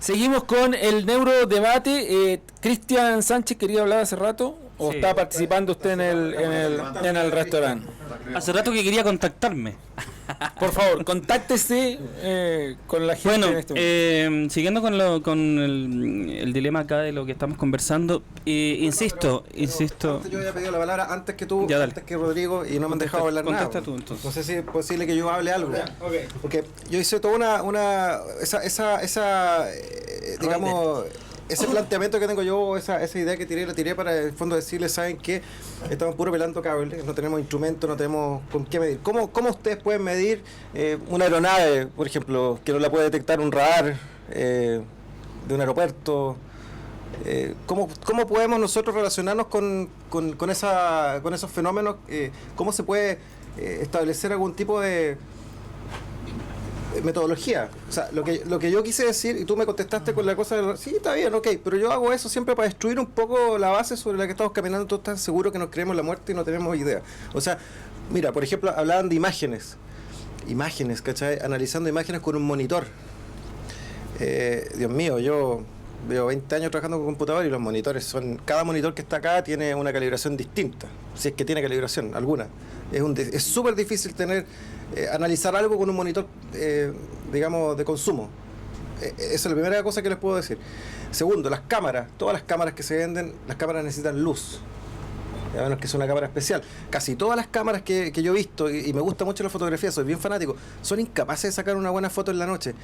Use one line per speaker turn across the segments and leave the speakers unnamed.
Seguimos con el neurodebate. Cristian Sánchez quería hablar hace rato. ¿O
Sí.
está participando usted en el restaurante?
Hace rato que quería contactarme.
Por favor, contáctese con la gente.
Bueno,
en este momento.
siguiendo con el dilema acá de lo que estamos conversando, insisto.
Antes yo había pedido la palabra antes que tú,
Ya, dale.
antes que Rodrigo, y no me han dejado hablar nada.
Contesta tú, entonces.
No sé si es posible que yo hable algo.
Okay.
Porque yo hice toda digamos, ese planteamiento que tengo yo, esa idea que tiré, la tiré para en el fondo decirles, ¿saben qué? Estamos puro pelando cables, no tenemos instrumentos, no tenemos con qué medir. ¿Cómo ustedes pueden medir una aeronave, por ejemplo, que no la puede detectar un radar de un aeropuerto? ¿Cómo podemos nosotros relacionarnos con esos fenómenos? ¿Cómo se puede establecer algún tipo de metodología? O sea, lo que yo quise decir, y tú me contestaste con la cosa de, sí, está bien, ok, pero yo hago eso siempre para destruir un poco la base sobre la que estamos caminando. Todos están seguros que nos creemos la muerte y no tenemos idea. O sea, mira, por ejemplo, hablaban de imágenes, ¿cachai? Analizando imágenes con un monitor. Dios mío, yo veo 20 años trabajando con computador y los monitores cada monitor que está acá tiene una calibración distinta, si es que tiene calibración alguna. Es súper difícil analizar algo con un monitor, digamos, de consumo. Esa es la primera cosa que les puedo decir. Segundo, las cámaras, todas las cámaras que se venden, las cámaras necesitan luz, a menos que sea una cámara especial. Casi todas las cámaras que yo he visto, y me gusta mucho la fotografía, soy bien fanático, son incapaces de sacar una buena foto en la noche.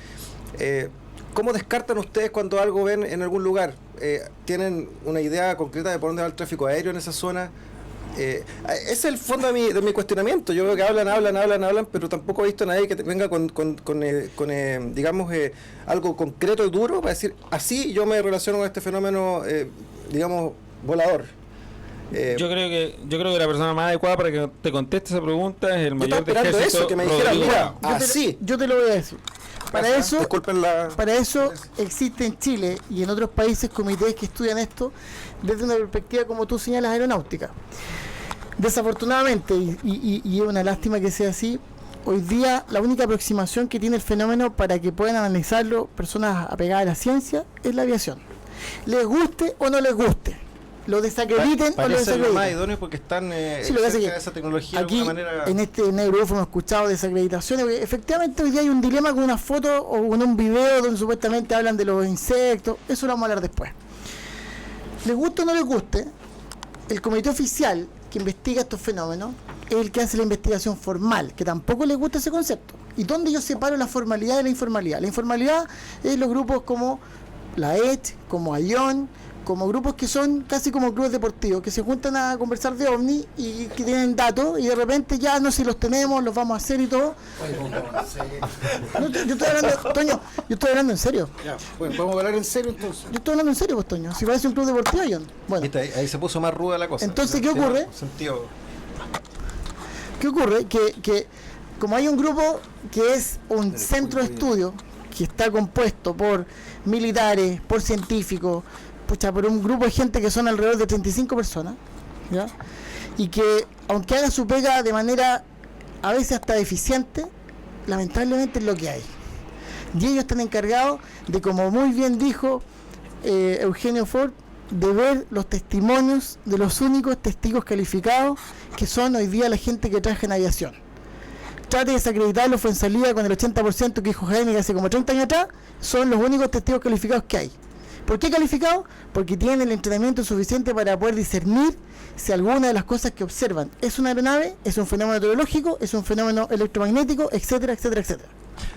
¿Cómo descartan ustedes cuando algo ven en algún lugar? ¿Tienen una idea concreta de por dónde va el tráfico aéreo en esa zona? Ese es el fondo de mi cuestionamiento. Yo veo que hablan, pero tampoco he visto a nadie que venga con digamos, algo concreto y duro para decir, así yo me relaciono con este fenómeno, digamos, volador.
Yo creo que la persona más adecuada para que te conteste esa pregunta es el mayor de
esperando
ejército,
eso, que me dijeran,
Rodrigo
mira,
Bravo.
así.
Yo te lo voy a decir. Para eso
Disculpen
existe en Chile y en otros países comités que estudian esto desde una perspectiva, como tú señalas, aeronáutica. Desafortunadamente, y es una lástima que sea así, hoy día la única aproximación que tiene el fenómeno para que puedan analizarlo personas apegadas a la ciencia es la aviación. Les guste o no les guste, lo desacrediten o lo
Parece lo más
desacrediten.
idóneo porque están
Sí, lo que pasa es
cerca
que
de esa tecnología
aquí,
de alguna manera.
en este neurófono hemos escuchado desacreditaciones, porque efectivamente hoy día hay un dilema con una foto o con un video donde supuestamente hablan de los insectos. Eso lo vamos a hablar después. Les guste o no les guste, el comité oficial que investiga estos fenómenos es el que hace la investigación formal, que tampoco les gusta ese concepto. ¿Y dónde yo separo la formalidad de la informalidad? La informalidad es los grupos como la ET, como AION, como grupos que son casi como clubes deportivos, que se juntan a conversar de ovni y que tienen datos y de repente ya no sé si los tenemos, los vamos a hacer y todo. No, yo estoy hablando, Toño, yo estoy hablando en serio.
Ya, bueno, vamos a hablar en serio entonces.
Yo estoy hablando en serio, pues, Toño. Si parece un club deportivo, AION. Bueno.
Viste, ahí se puso más ruda la cosa.
Entonces, ¿qué
Tiene
ocurre?
Sentido.
¿Qué ocurre? Que como hay un grupo que es un centro de estudio que está compuesto por militares, por científicos, por un grupo de gente que son alrededor de 35 personas, ¿ya? Y que aunque haga su pega de manera a veces hasta deficiente, lamentablemente es lo que hay. Y ellos están encargados de, como muy bien dijo Eugenio Ford, de ver los testimonios de los únicos testigos calificados que son hoy día la gente que trabaja en aviación. Trate de desacreditarlo, fue en salida con el 80% que dijo Jaime que hace como 30 años atrás, son los únicos testigos calificados que hay. ¿Por qué calificados? Porque tienen el entrenamiento suficiente para poder discernir si alguna de las cosas que observan es una aeronave, es un fenómeno meteorológico, es un fenómeno electromagnético, etcétera, etcétera, etcétera.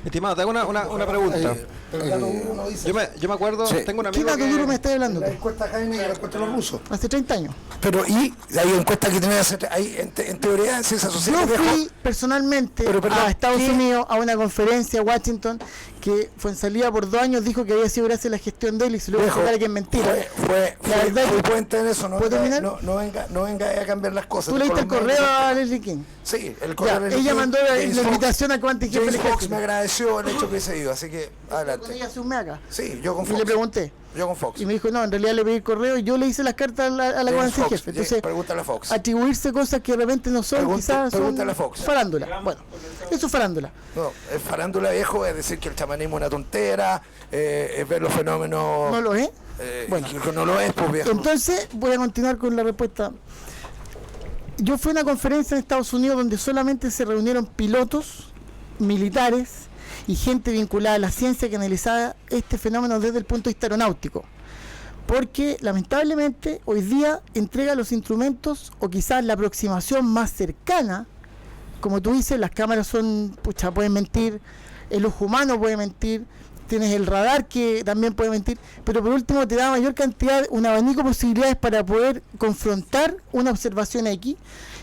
Estimado, te hago una pregunta. Yo me acuerdo,
Sí.
tengo un
¿Qué
amigo
dato duro me estás hablando?
La
tú?
encuesta Jaime y la encuesta de los rusos.
Hace 30 años.
Pero, y hay encuestas que tienen que hacer, hay, en teoría, en ciencias
Yo
sociales.
fui personalmente
Pero, perdón,
a Estados
¿qué?
Unidos a una conferencia a Washington que fue en salida por 2 años, dijo que había sido gracias a la gestión de él y se lo voy a explicar que es mentira. La verdad
Fue
que-
puente en eso, no
¿Puedo
venga,
terminar?
no venga a cambiar las cosas.
¿Tú leíste el
Por los
correo
medios.
a Leslie King?
Sí, el
Ya,
correo. de
ella
King,
mandó la
James Fox-
invitación a Quantic Jefe
James
del
Fox
Ejército.
me agradeció el hecho que se ido, así que
Con
adelante.
ella hace un mes acá.
Sí, yo con
Y le
Fox.
pregunté,
Yo con Fox.
Y me dijo, no, en realidad le pedí el correo y yo le hice las cartas a la comandante en jefe. Entonces,
pregúntale a Fox.
atribuirse cosas que de repente no son, quizás son
Pregúntale a Fox.
farándula. Bueno, eso es farándula.
No, es farándula, viejo, es decir que el chamanismo es una tontera, es ver los fenómenos...
¿No lo es? Bueno.
Que no lo es, pues, viejo.
Entonces, voy a continuar con la respuesta. Yo fui a una conferencia en Estados Unidos donde solamente se reunieron pilotos, militares y gente vinculada a la ciencia que analizaba este fenómeno desde el punto de vista aeronáutico. Porque lamentablemente hoy día entrega los instrumentos o quizás la aproximación más cercana, como tú dices, las cámaras son, pueden mentir, el ojo humano puede mentir, tienes el radar que también puede mentir, pero por último te da mayor cantidad, un abanico de posibilidades para poder confrontar una observación X,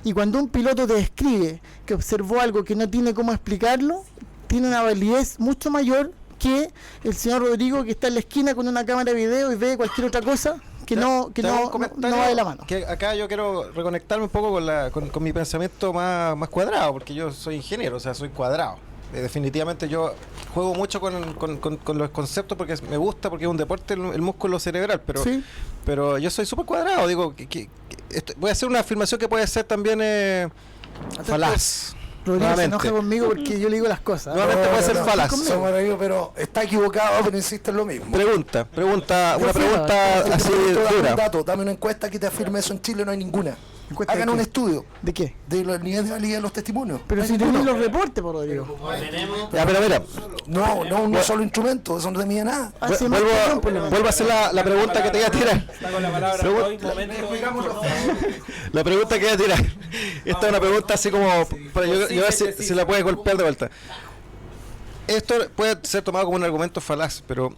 y cuando un piloto te describe que observó algo que no tiene cómo explicarlo, tiene una validez mucho mayor que el señor Rodrigo que está en la esquina con una cámara de video y ve cualquier otra cosa que no va de la mano.
Que acá yo quiero reconectarme un poco con mi pensamiento más cuadrado, porque yo soy ingeniero, o sea, soy cuadrado. Definitivamente yo juego mucho con los conceptos porque me gusta, porque es un deporte el músculo cerebral, pero
¿Sí?
pero yo soy súper cuadrado. Digo, voy a hacer una afirmación que puede ser también falaz.
Rodrigo se enoja conmigo porque yo le digo las cosas.
Nuevamente puede ser falaz.
Somos amigos, pero está equivocado, pero insiste en lo mismo.
Pregunta, una pregunta así
Dame
dura.
un dato, dame una encuesta que te afirme eso. En Chile no hay ninguna.
¿Encuesta
Hagan
de
un
qué?
estudio
¿De qué?
de los niveles de validez de los testimonios.
Pero
No hay
si
ninguno.
tenés los reportes, por Rodrigo.
Ya, pero mira,
No, un solo instrumento, eso no te mide nada.
Hace más tiempo, por lo menos.
vuelvo a hacer la pregunta que te iba a tirar.
Está con la palabra hoy, momento.
La pregunta que voy a tirar. Esta es una pregunta así como para yo ver si la puedes golpear de vuelta. Esto puede ser tomado como un argumento falaz, pero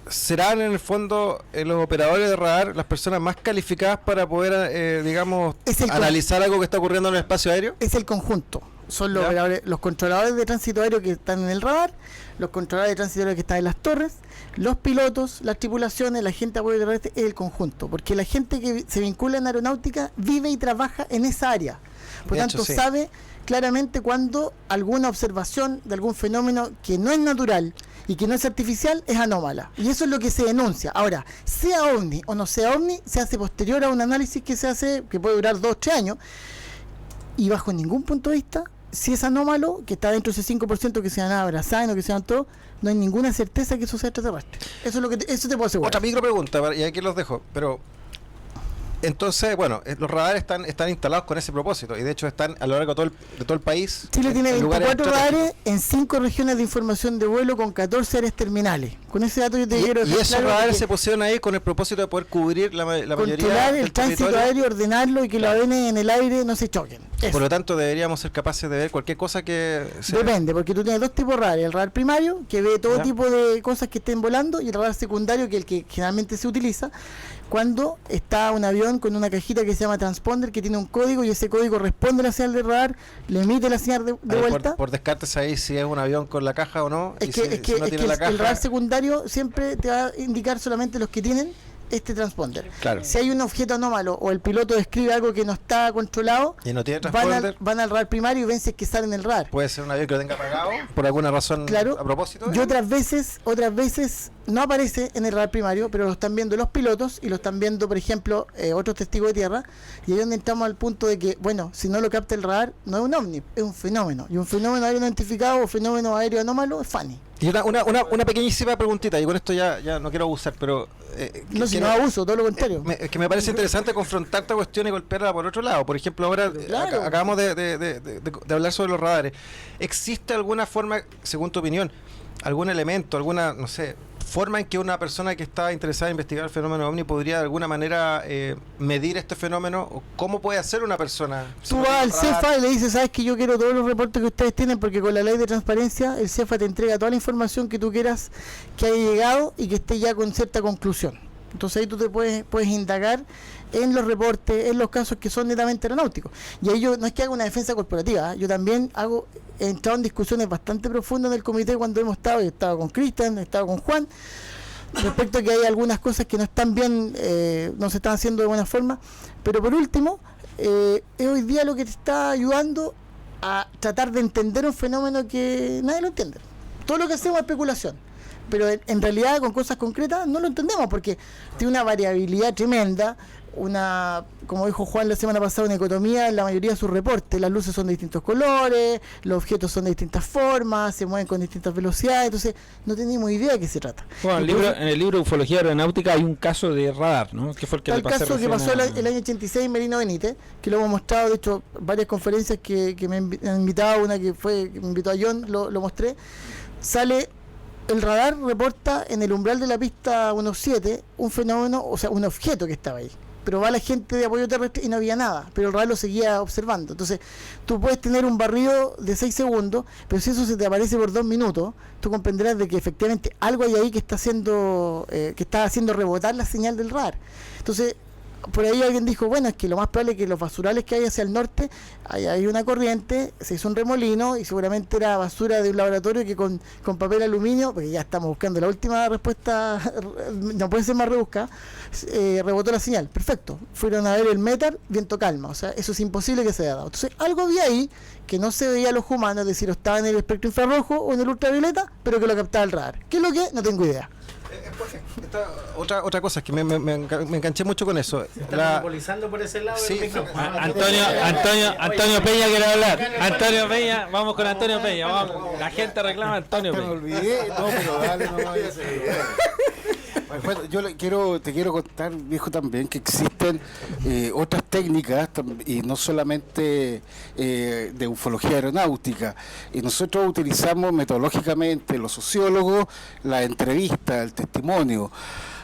¿serán en el fondo los operadores de radar las personas más calificadas para poder, digamos, analizar algo que está ocurriendo en el espacio aéreo?
Es el conjunto. Son los,
¿Ya?
operadores, los controladores de tránsito aéreo que están en el radar, los controladores de tránsito aéreo que están en las torres, los pilotos, las tripulaciones, la gente a bordo terrestre, es el conjunto. Porque la gente que se vincula en aeronáutica vive y trabaja en esa área. Por
De
tanto,
hecho, sí.
sabe claramente cuando alguna observación de algún fenómeno que no es natural y que no es artificial es anómala. Y eso es lo que se denuncia. Ahora, sea ovni o no sea ovni, se hace posterior a un análisis que se hace, que puede durar 2 o 3 años, y bajo ningún punto de vista, si es anómalo, que está dentro de ese 5% que se van a abrazar o que se van todo, no hay ninguna certeza que eso sea extraterrestre. Eso es lo que eso te puedo asegurar.
Otra micro pregunta, y aquí los dejo, pero entonces, bueno, los radares están instalados con ese propósito, y de hecho están a lo largo de todo el país.
Chile tiene
en lugares
24
estratégicos.
radares en 5 regiones de información de vuelo con 14 áreas terminales. Con ese dato yo te quiero
Y
dejar
esos
claro
radares
que
se pusieron ahí con el propósito de poder cubrir la mayoría
controlar el
del
tránsito
territorio.
aéreo, ordenarlo y que los aviones en el aire no se choquen. Eso.
Por lo tanto, deberíamos ser capaces de ver cualquier cosa que se...
Depende, porque tú tienes 2 tipos de radar. El radar primario, que ve todo
Ya.
tipo de cosas que estén volando, y el radar secundario, que es el que generalmente se utiliza cuando está un avión con una cajita que se llama transponder, que tiene un código, y ese código responde a la señal de radar, le emite la señal de vuelta.
Por descartes ahí si es un avión con la caja o no.
Es
y
que,
si,
es que,
si no
es que
tiene la caja,
el radar secundario siempre te va a indicar solamente los que tienen este transponder.
Claro.
Si hay un objeto anómalo o el piloto describe algo que no está controlado,
y no tiene
van
transponder,
van al radar primario y ven si es que sale en el radar.
puede ser un avión que lo tenga apagado por alguna razón
Claro.
a propósito.
Y otras veces no aparece en el radar primario, pero lo están viendo los pilotos y lo están viendo, por ejemplo, otros testigos de tierra, y ahí es donde entramos al punto de que, bueno, si no lo capta el radar, no es un ovni, es un fenómeno. Y un fenómeno aéreo no identificado o fenómeno aéreo anómalo es FANI.
Y una pequeñísima preguntita, y con esto ya no quiero abusar, pero...
No, si no abuso, todo lo contrario.
Es que me parece interesante confrontar esta cuestión y golpearla por otro lado. Por ejemplo, ahora
Claro.
acabamos de hablar sobre los radares. ¿Existe alguna forma, según tu opinión, algún elemento, alguna, no sé, forma en que una persona que está interesada en investigar el fenómeno OVNI podría de alguna manera medir este fenómeno? ¿O cómo puede hacer una persona? Si
Tú
no
vas al
tiene radar?
CEFA y le dices, sabes que yo quiero todos los reportes que ustedes tienen, porque con la ley de transparencia el CEFA te entrega toda la información que tú quieras que haya llegado y que esté ya con cierta conclusión. Entonces ahí tú te puedes indagar en los reportes, en los casos que son netamente aeronáuticos. Y ahí yo no es que haga una defensa corporativa, yo también he entrado en discusiones bastante profundas en el comité cuando hemos estado, he estado con Cristian, he estado con Juan, respecto a que hay algunas cosas que no están bien, no se están haciendo de buena forma. Pero por último, es hoy día lo que te está ayudando a tratar de entender un fenómeno que nadie lo entiende. Todo lo que hacemos es especulación. pero en realidad con cosas concretas no lo entendemos, porque tiene una variabilidad tremenda, como dijo Juan la semana pasada, una dicotomía en la mayoría de sus reportes. Las luces son de distintos colores, los objetos son de distintas formas, se mueven con distintas velocidades, entonces no tenemos idea de qué se trata.
Bueno, en el libro Ufología Aeronáutica hay un caso de radar, ¿no? Que fue el que le pasé
caso que pasó el año 86 en Merino Benítez, que lo hemos mostrado, de hecho, varias conferencias que me han invitado, una que me invitó a John, lo mostré. Sale, el radar reporta en el umbral de la pista 17 un fenómeno, o sea, un objeto que estaba ahí. Pero va la gente de apoyo terrestre y no había nada, pero el radar lo seguía observando. Entonces, tú puedes tener un barrido de 6 segundos, pero si eso se te aparece por 2 minutos, tú comprenderás de que efectivamente algo hay ahí que está haciendo rebotar la señal del radar. Entonces, por ahí alguien dijo, bueno, es que lo más probable es que los basurales que hay hacia el norte, hay una corriente, se hizo un remolino y seguramente era basura de un laboratorio que con papel aluminio, porque ya estamos buscando la última respuesta, no puede ser más rebuscada, rebotó la señal. Perfecto, fueron a ver el METAR, viento calma, o sea, eso es imposible que se haya dado. Entonces, algo había ahí que no se veía a los humanos, es decir, estaba en el espectro infrarrojo o en el ultravioleta, pero que lo captaba el radar. ¿Qué es lo que? No tengo idea.
Otra cosa es que me enganché mucho con eso.
Monopolizando por ese lado.
Sí,
Antonio Peña quiere hablar. Antonio Peña, vamos con Antonio Peña. Vamos. La gente reclama a Antonio Peña.
Me olvidé, no, pero dale, no vaya a ser. Bueno, te quiero contar, viejo, también que existen otras técnicas y no solamente de ufología aeronáutica. Y nosotros utilizamos metodológicamente, los sociólogos, la entrevista, el testimonio.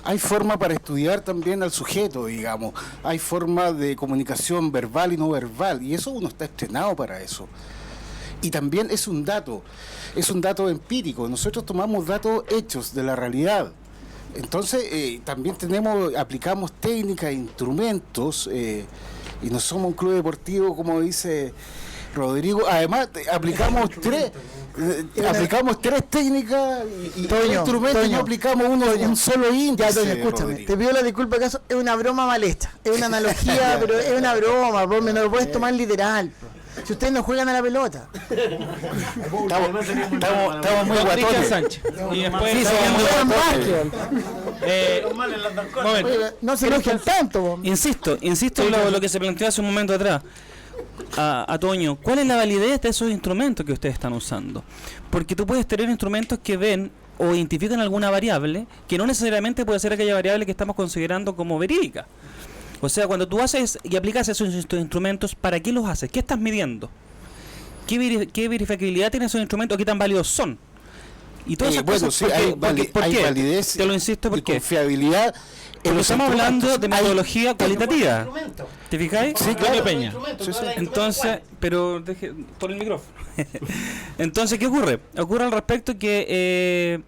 Hay forma para estudiar también al sujeto, digamos. Hay forma de comunicación verbal y no verbal. Y eso uno está entrenado para eso. Y también es un dato empírico. Nosotros tomamos datos hechos de la realidad. Entonces, también aplicamos técnicas, instrumentos, y no somos un club deportivo, como dice Rodrigo. Además, aplicamos tres técnicas y instrumentos, y no aplicamos un solo índice.
Ya, Toño, escúchame,
Rodrigo.
te pido la disculpa, acaso es una broma mal hecha, es una analogía, pero es una broma, no lo puedes tomar literal. Si ustedes no juegan a la pelota.
Estamos muy
Cristian
guatones.
Sánchez. Y después
Sí, juegan básquetbol.
momento.
Oye, no se enojen tanto. Po.
Insisto en lo que se planteó hace un momento atrás. A Toño, ¿cuál es la validez de esos instrumentos que ustedes están usando? Porque tú puedes tener instrumentos que ven o identifican alguna variable que no necesariamente puede ser aquella variable que estamos considerando como verídica. O sea, cuando tú haces y aplicas esos instrumentos, ¿para qué los haces? ¿Qué estás midiendo? ¿Qué verificabilidad tienen esos instrumentos? ¿Qué tan válidos son? Y todas esas
Bueno,
cosas,
sí,
¿por qué?
hay validez
Te lo insisto,
y
¿por qué?
confiabilidad.
Porque estamos hablando de metodología cualitativa. ¿Te fijáis?
Sí, claro.
Peña.
Entonces, pero por el micrófono. Entonces, ¿qué ocurre? Ocurre al respecto que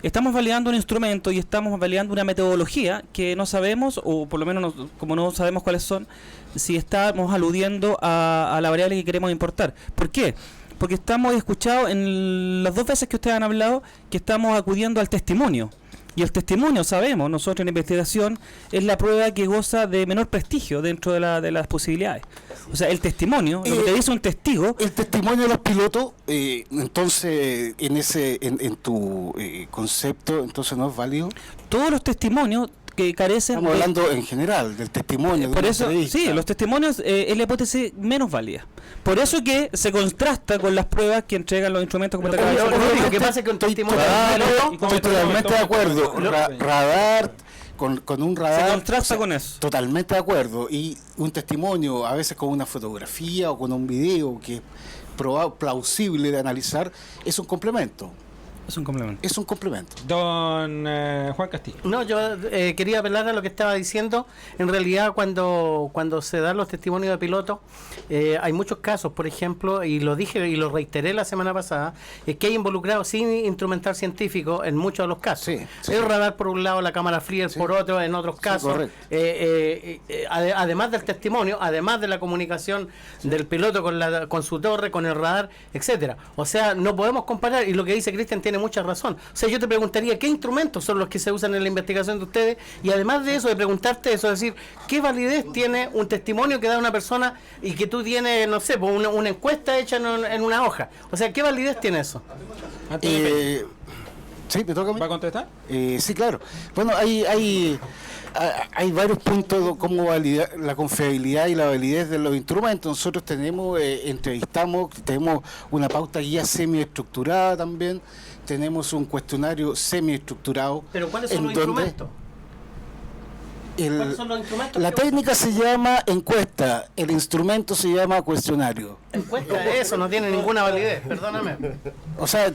estamos validando un instrumento y estamos validando una metodología que no sabemos, o por lo menos como no sabemos cuáles son, si estamos aludiendo a la variable que queremos importar. ¿Por qué? Porque estamos escuchado en las 2 veces que ustedes han hablado que estamos acudiendo al testimonio. Y el testimonio, sabemos, nosotros en investigación, es la prueba que goza de menor prestigio dentro de las posibilidades. O sea, el testimonio, lo que te dice un testigo...
El testimonio de los pilotos, entonces, en tu concepto, entonces no es válido.
Todos los testimonios que carecen
Estamos hablando en general del testimonio.
por
de una
eso,
entrevista.
sí, los testimonios es la hipótesis menos válida. Por eso que se contrasta con las pruebas que entregan los instrumentos como te acabo de decir.
Lo que pasa es que un testimonio
Estoy totalmente de acuerdo. Radar, con un radar.
Se contrasta con eso.
Totalmente de acuerdo. Y un testimonio, a veces con una fotografía o con un video que es plausible de analizar, es un complemento.
Es un complemento.
Es un complemento.
Don Juan Castillo.
No, yo quería apelar a lo que estaba diciendo. En realidad, cuando se dan los testimonios de pilotos, hay muchos casos, por ejemplo, y lo dije y lo reiteré la semana pasada, es que hay involucrado sin instrumental científico en muchos de los casos.
Sí, sí.
El radar por un lado, la cámara Freer por otro, en otros casos.
Correcto.
Además del testimonio, además de la comunicación del piloto con su torre, con el radar, etcétera. O sea, no podemos comparar, y lo que dice Cristian tiene mucha razón. O sea, yo te preguntaría qué instrumentos son los que se usan en la investigación de ustedes, y además de eso, de preguntarte eso, es decir, ¿qué validez tiene un testimonio que da una persona y que tú tienes, no sé, pues una encuesta hecha en una hoja? O sea, ¿qué validez tiene eso?
¿Sí? ¿Me toca a mí?
¿Va a contestar?
Sí, claro. Bueno, hay varios puntos como validar la confiabilidad y la validez de los instrumentos. Nosotros tenemos, entrevistamos, tenemos una pauta guía semiestructurada también, tenemos un cuestionario semiestructurado.
Pero ¿cuáles son los
donde
instrumentos? ¿Cuáles son los instrumentos?
La técnica se llama encuesta, el instrumento se llama cuestionario.
Encuesta, eso no tiene ninguna validez, perdóname.
O sea,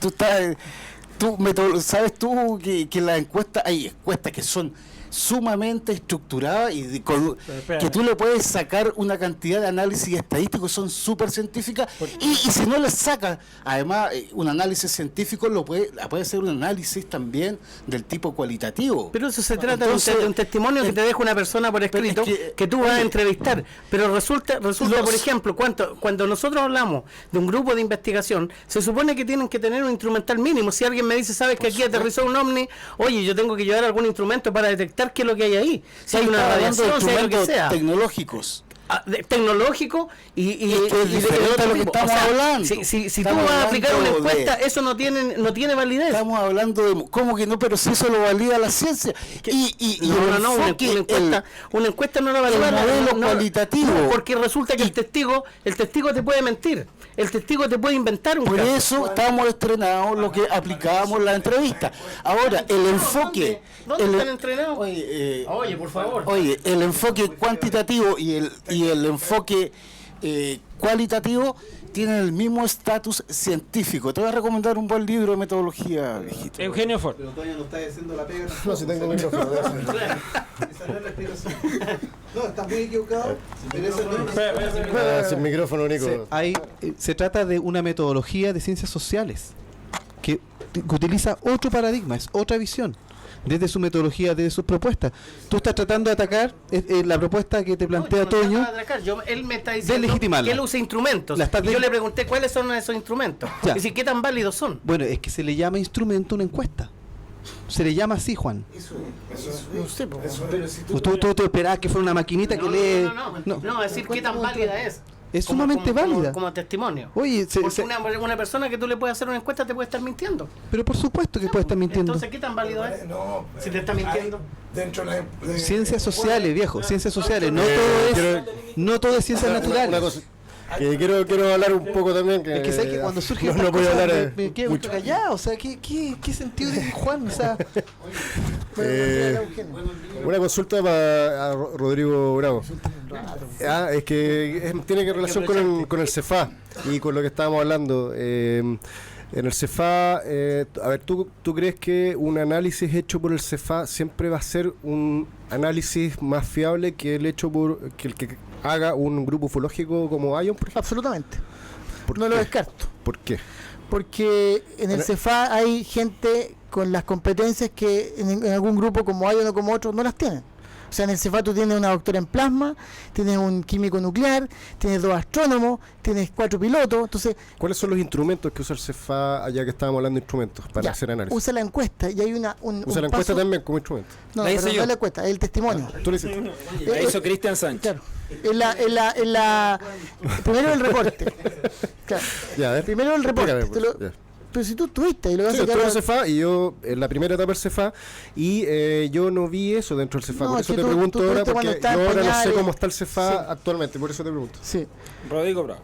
sabes tú que las encuestas, hay encuestas que son sumamente estructuradas y que tú le puedes sacar una cantidad de análisis estadísticos, son súper científicas, y si no les sacas, además, un análisis científico puede ser un análisis también del tipo cualitativo.
Pero eso se trata
Entonces,
de un testimonio que te deja una persona por escrito que tú vas a entrevistar. Pero resulta por ejemplo, cuando nosotros hablamos de un grupo de investigación, se supone que tienen que tener un instrumental mínimo. Si alguien me dice, sabes que aquí aterrizó un ovni, oye, yo tengo que llevar algún instrumento para detectar qué es lo que hay ahí. Si hay una radiación, si hay lo que sea.
Tecnológicos.
Tecnológico y
es diferente a lo que estamos hablando.
Si tú vas a aplicar una encuesta, eso no tiene validez.
Estamos hablando de ¿cómo que no? Pero si eso lo valida la ciencia.
Una encuesta no lo valida
el modelo cualitativo.
Porque resulta que el testigo te puede mentir. El testigo te puede inventar un
Por
caso.
eso estamos estrenados lo que aplicábamos en la entrevista. Ahora, el enfoque...
¿Dónde están entrenados? Oye, por favor.
Oye, el enfoque cuantitativo y el enfoque cualitativo tienen el mismo estatus científico. Te voy a recomendar un buen libro de metodología, viejito.
Eugenio Ford.
Pero Toño no está diciendo la pega.
No, si tengo micrófono.
Esa no es la explicación. No, estás muy equivocado. Pero esa no es
Sin micrófono, Nico.
Se trata de una metodología de ciencias sociales que utiliza otro paradigma, es otra visión. Desde su metodología, desde sus propuestas. Tú estás tratando de atacar la propuesta que te plantea Toño.
Él me está diciendo
legitimarla.
que él usa instrumentos. Y yo le pregunté cuáles son esos instrumentos.
Ya.
Es decir, ¿qué tan válidos son?
Bueno, es que se le llama instrumento una encuesta. Se le llama así, Juan.
No sé,
Tú esperabas que fuera una maquinita que lee.
No, es decir, ¿qué tan válida es?
Es sumamente válida.
Como testimonio.
Oye,
Porque una persona que tú le puedes hacer una encuesta te puede estar mintiendo.
pero por supuesto que puede estar mintiendo.
Entonces, ¿qué tan válido es? Si te está mintiendo.
Dentro de
Ciencias sociales, viejo, ciencias sociales. No todo es ciencias naturales.
Una cosa, que quiero hablar un poco también. Que,
Es que sabes que cuando surge
no
estas
puedo
cosas
hablar
me quedo
mucho.
callado. O sea, ¿qué sentido tiene Juan? O sea,
Una consulta para Rodrigo Bravo. Es que tiene que relación con el CEFA y con lo que estábamos hablando. En el CEFA, a ver, ¿tú crees que un análisis hecho por el CEFA siempre va a ser un análisis más fiable que el que haga un grupo ufológico como ION, por ejemplo?
Absolutamente.
¿Por
No
qué?
lo descarto.
¿Por qué?
Porque en el CEFA hay gente con las competencias que en algún grupo como hay o como otros no las tienen. O sea, en el CEFA tú tienes una doctora en plasma, tienes un químico nuclear, tienes 2 astrónomos, tienes 4 pilotos. Entonces,
¿Cuáles son los instrumentos que usa el CEFA, allá que estábamos hablando de instrumentos, para hacer análisis?
usa la encuesta y hay
Usa
un
la encuesta
paso-
también como instrumento.
No,
La hice
pero
yo.
no es la encuesta, es el testimonio.
Tú lo hiciste.
La hizo Cristian Sánchez.
Claro. Primero el reporte. Claro.
Ya, a ver.
Primero el reporte.
Explícame, pues, ya.
Pero si tú estuviste y lo vas
Sí,
a
yo estuve en
sacar.
el CEFA y yo en la primera etapa del CEFA y yo no vi eso dentro del CEFA.
No,
Por
es
eso
que
te
tú
pregunto ahora,
estuviste cuando
porque yo
estaba en
ahora no sé
pañales.
cómo está el CEFA
Sí.
actualmente, por eso te pregunto.
Sí.
Rodrigo Bravo.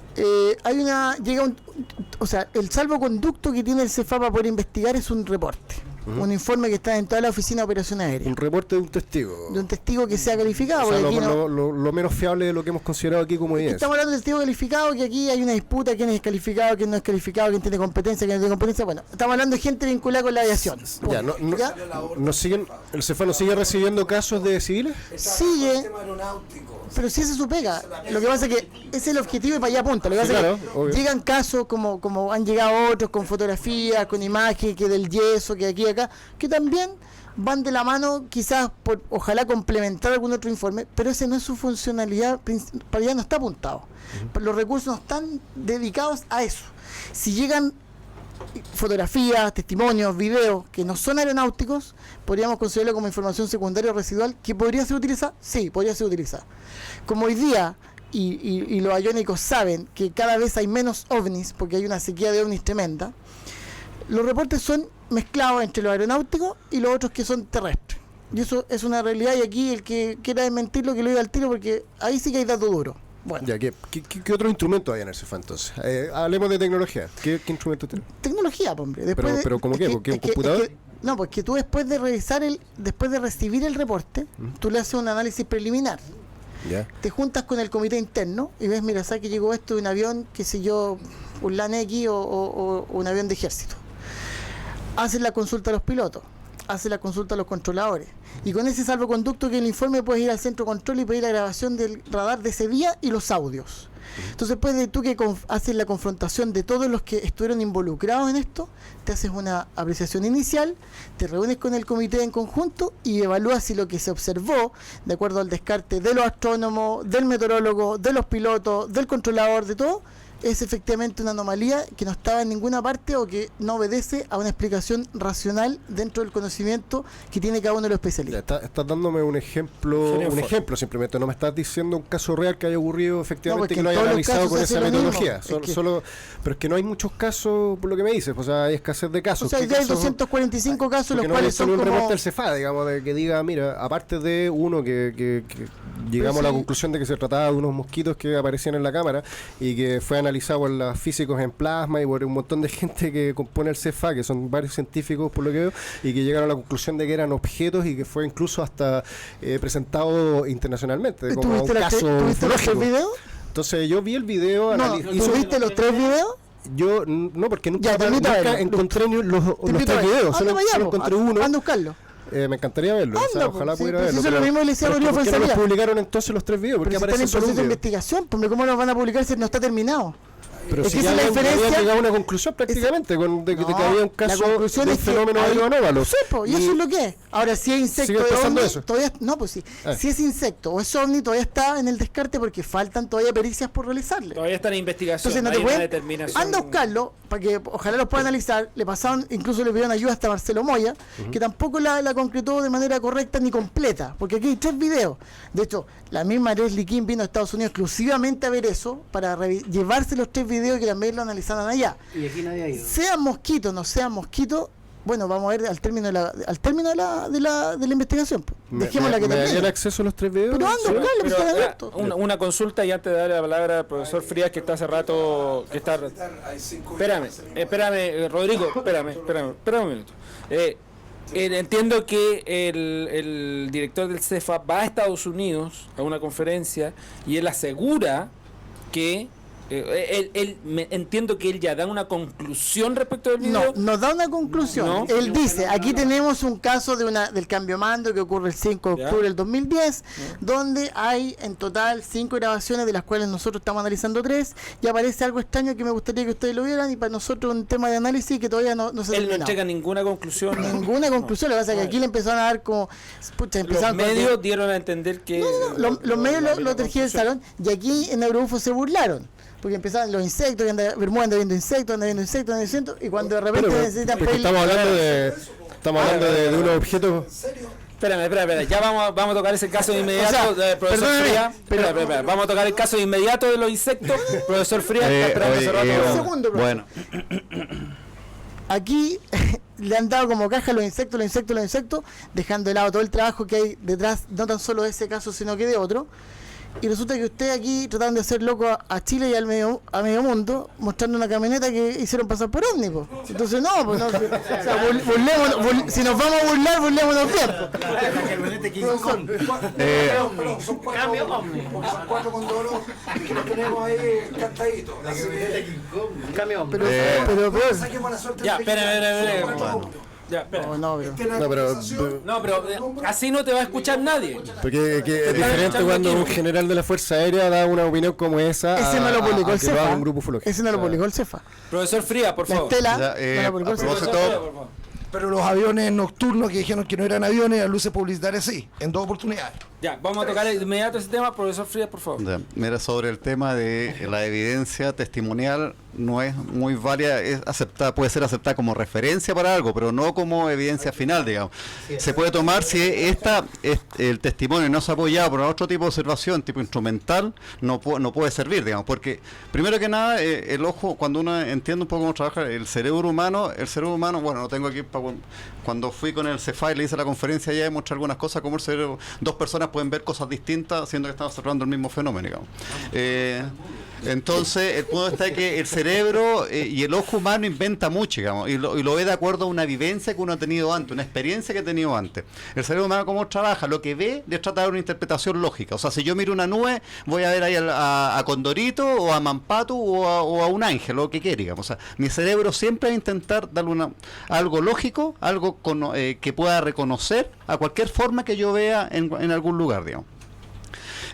O sea, el salvoconducto que tiene el CEFA para poder investigar es un reporte. Un informe que está en toda la oficina de operaciones aéreas.
Un reporte de un testigo.
De un testigo que sea calificado.
O sea,
porque aquí no-
lo menos fiable de lo que hemos considerado aquí como evidencia.
Estamos hablando del testigo calificado, que aquí hay una disputa, quién es calificado, quién no es calificado, quién tiene competencia, quién no tiene competencia. Bueno, estamos hablando de gente vinculada con la aviación.
Ya,
¿Ya?
¿El CEFA no sigue recibiendo casos de civiles?
Sigue, pero si esa es su pega. Lo que pasa es que ese es el objetivo y para allá apunta. Lo que
Sí,
pasa
claro,
es que
obvio.
llegan casos como han llegado otros con fotografías, con imagen, que del yeso, que aquí y acá, que también van de la mano, quizás por ojalá complementar algún otro informe, pero ese no es su funcionalidad, para allá no está apuntado. Los recursos no están dedicados a eso. Si llegan fotografías, testimonios, videos que no son aeronáuticos, podríamos considerarlo como información secundaria o residual que podría ser utilizada. Sí, podría ser utilizada. Como hoy día, y los iónicos saben que cada vez hay menos ovnis, porque hay una sequía de ovnis tremenda, los reportes son mezclados entre los aeronáuticos y los otros que son terrestres. Y eso es una realidad, y aquí el que quiera desmentirlo, que lo diga al tiro, porque ahí sí que hay datos duros. Bueno,
Ya, ¿qué otro instrumento hay en el CEFA entonces? Hablemos de tecnología. ¿Qué instrumento tiene?
tecnología, pues, hombre.
Pero ¿cómo qué? ¿Porque un computador?
No, pues que tú después de revisar después de recibir el reporte, tú le haces un análisis preliminar.
Ya.
Te juntas con el comité interno y ves, mira, sabes que llegó esto de un avión, qué sé yo, un LAN X o un avión de ejército. Haces la consulta a los pilotos, haces la consulta a los controladores, y con ese salvoconducto que el informe puedes ir al centro de control y pedir la grabación del radar de ese día y los audios. Entonces, después de tú que haces la confrontación de todos los que estuvieron involucrados en esto, te haces una apreciación inicial, te reúnes con el comité en conjunto y evalúas si lo que se observó, de acuerdo al descarte de los astrónomos, del meteorólogo, de los pilotos, del controlador, de todo, es efectivamente una anomalía que no estaba en ninguna parte o que no obedece a una explicación racional dentro del conocimiento que tiene cada uno de los especialistas.
Estás dándome un ejemplo simplemente, no me estás diciendo un caso real que haya ocurrido efectivamente, que lo haya analizado con esa metodología. Pero es que no hay muchos casos, por lo que me dices, o sea, hay escasez de casos.
O sea, ya hay 245 casos, los cuales son
un
como...
reporte del CEFA, digamos, de que diga, mira, aparte de uno que llegamos a la conclusión de que se trataba de unos mosquitos que aparecían en la cámara y que fue analizado por los físicos en plasma y por un montón de gente que compone el CEFA, que son varios científicos por lo que veo, y que llegaron a la conclusión de que eran objetos y que fue incluso hasta presentado internacionalmente como un caso
¿Tuviste los 3 videos?
Entonces yo vi el video.
¿Tuviste los 3 videos?
Yo no, porque nunca encontré los 3 videos, solo encontré uno.
Anda a buscarlo.
Me encantaría verlo, ojalá pudiera verlo.
Eso es lo mismo que le decía Rodrigo
¿por qué no
Fonsalía?
los publicaron entonces los 3 videos? ¿Por qué
Pero si están en
aparecen solo
proceso de
un video?
investigación, pues ¿cómo los van a publicar si no está terminado?
Pero
Es
si
que
ya
esa es la
habían
diferencia.
llegado a una conclusión prácticamente de que había un caso
la conclusión
de
es que
fenómeno
hay-
anómalo.
Sí, y eso es lo que es. Ahora, si es insecto
¿Sigue
de
pasando
ovni,
eso?
todavía no, pues sí. Si es insecto o es ovni, todavía está en el descarte porque faltan todavía pericias por realizarle.
Todavía está en investigación.
Entonces no
hay
te
una
pueden.
determinación.
Anda a buscarlo para que ojalá los puedan analizar. Le pasaron, incluso le pidieron ayuda hasta a Marcelo Moya, que tampoco la concretó de manera correcta ni completa, porque aquí hay 3 videos. De hecho, la misma Leslie King vino a Estados Unidos exclusivamente a ver eso para llevarse los 3 videos y que también lo analizaran allá.
Y aquí nadie ha ido.
Sean mosquitos, no sean mosquitos, bueno, vamos a ver al término de la investigación. Dejémosla que
¿Me darían
termine.
acceso a los 3 videos?
Pero anda,
Sí.
buscarlo, pues, está
Pero,
abierto.
una consulta y antes de darle la palabra al profesor Frías, que está hace rato, que está... Espérame, Rodrigo, espérame un minuto. Entiendo que el director del CEFA va a Estados Unidos a una conferencia y él asegura que entiendo que él ya da una conclusión respecto del video.
No, nos da una conclusión.
No.
Él dice, aquí tenemos un caso del cambio de mando que ocurre el 5 de
Ya.
octubre del 2010, donde hay en total 5 grabaciones, de las cuales nosotros estamos analizando 3, y aparece algo extraño que me gustaría que ustedes lo vieran, y para nosotros un tema de análisis que todavía no se ha
Él no
terminado.
entrega ninguna conclusión.
Ninguna conclusión, lo que pasa es que aquí le empezaron a dar como... Pucha,
Los
empezaron con-
medios dieron a entender que...
los medios lo tergiversaron, y aquí en Eurofo se burlaron. Porque empezaban los insectos, y Bermuda anda viendo insectos, y cuando de repente necesitan
Porque
pedir...
estamos hablando de unos objetos.
Espérame, ya vamos a tocar ese caso de inmediato,
O sea,
profesor
perdóneme,
Frías.
pero-
Espera, vamos a tocar el caso de inmediato de los insectos. Profesor Frías, está esperando hace rato.
un segundo,
bueno,
Aquí le han dado como caja los insectos, dejando de lado todo el trabajo que hay detrás, no tan solo de ese caso, sino que de otro. Y resulta que ustedes aquí trataron de hacer loco a Chile y a medio mundo, mostrando una camioneta que hicieron pasar por ómnibus. Entonces no, pues no. O sea, si nos vamos a burlar, burlémonos bien.
Son 4 condoros que los tenemos ahí cantaditos.
Pero
Saquemos la suerte.
Ya, espera. Ya, espera.
no, pero
No, pero así no te va a escuchar nadie.
Porque es diferente cuando un general de la Fuerza Aérea da una opinión como esa.
ese no lo publicó el
que lo haga
CEFA.
un grupo ufológico.
Ese no lo publicó el CEFA.
Profesor Frías, por
La
favor.
Estela
Ya,
no lo publicó
a
el CEFA.
propósito-
Profesor Frías, por favor.
Pero los aviones nocturnos que dijeron que no eran aviones, las luces publicitarias sí, en 2 oportunidades.
Ya, vamos a tocar de inmediato ese tema. Profesor Frías, por favor.
ya, mira, sobre el tema de la evidencia testimonial no es muy válida, es aceptada, puede ser aceptada como referencia para algo, pero no como evidencia final, digamos. Se puede tomar si el testimonio no se ha apoyado por otro tipo de observación, tipo instrumental, no puede servir, digamos, porque primero que nada, el ojo, cuando uno entiende un poco cómo trabaja el cerebro humano, bueno, lo tengo aquí cuando fui con el Cefá y le hice la conferencia ya mostré algunas cosas, como el cerebro, dos personas pueden ver cosas distintas, siendo que están observando el mismo fenómeno, digamos. Entonces, el punto está que el cerebro y el ojo humano inventa mucho, digamos, y lo ve de acuerdo a una vivencia que uno ha tenido antes, una experiencia que ha tenido antes. El cerebro humano, ¿cómo trabaja? Lo que ve, le trata de dar una interpretación lógica. O sea, si yo miro una nube, voy a ver ahí a Condorito, o a Mampatu, o a un ángel, lo que quiera, digamos. O sea, mi cerebro siempre va a intentar darle algo lógico, algo que pueda reconocer a cualquier forma que yo vea en algún lugar, digamos.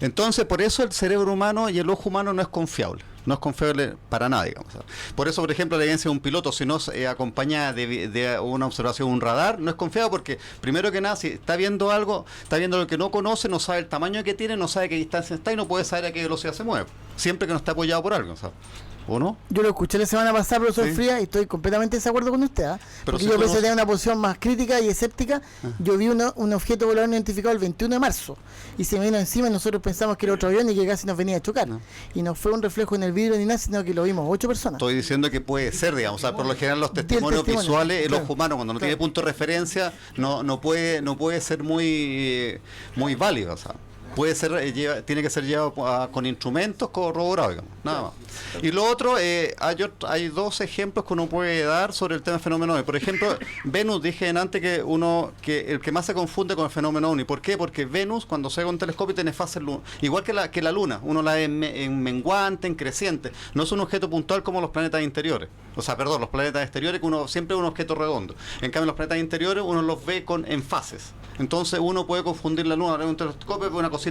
Entonces, por eso el cerebro humano y el ojo humano no es confiable para nada, digamos. Por eso, por ejemplo, la evidencia de un piloto, si no acompaña de una observación, un radar, no es confiable porque, primero que nada, si está viendo algo, está viendo lo que no conoce, no sabe el tamaño que tiene, no sabe qué distancia está y no puede saber a qué velocidad se mueve, siempre que no está apoyado por algo, ¿sabes? ¿O no?
Yo lo escuché la semana pasada, profesor Frías, y estoy completamente de desacuerdo con usted, porque si yo pensé tener una posición más crítica y escéptica. Yo vi un objeto volador no identificado el 21 de marzo y se me vino encima y nosotros pensamos que era otro avión y que casi nos venía a chocar, y no fue un reflejo en el vidrio ni nada, sino que lo vimos 8 personas.
Estoy diciendo que puede ser, digamos, o sea, por lo general los testimonios visuales, el ojo humano cuando no tiene punto de referencia no puede ser muy válido, o sea. Puede ser, tiene que ser llevado con instrumentos corroborados, digamos, nada más. Y lo otro, hay dos ejemplos que uno puede dar sobre el tema del fenómeno OVNI. Por ejemplo, Venus, dije antes que el que más se confunde con el fenómeno OVNI. ¿Por qué? Porque Venus, cuando se ve con un telescopio, tiene fases igual que la Luna. Uno la ve en menguante, en creciente. No es un objeto puntual como los planetas interiores. O sea, perdón, los planetas exteriores, que siempre es un objeto redondo. En cambio, los planetas interiores, uno los ve en fases. Entonces, uno puede confundir la Luna, un telescopio con una cosita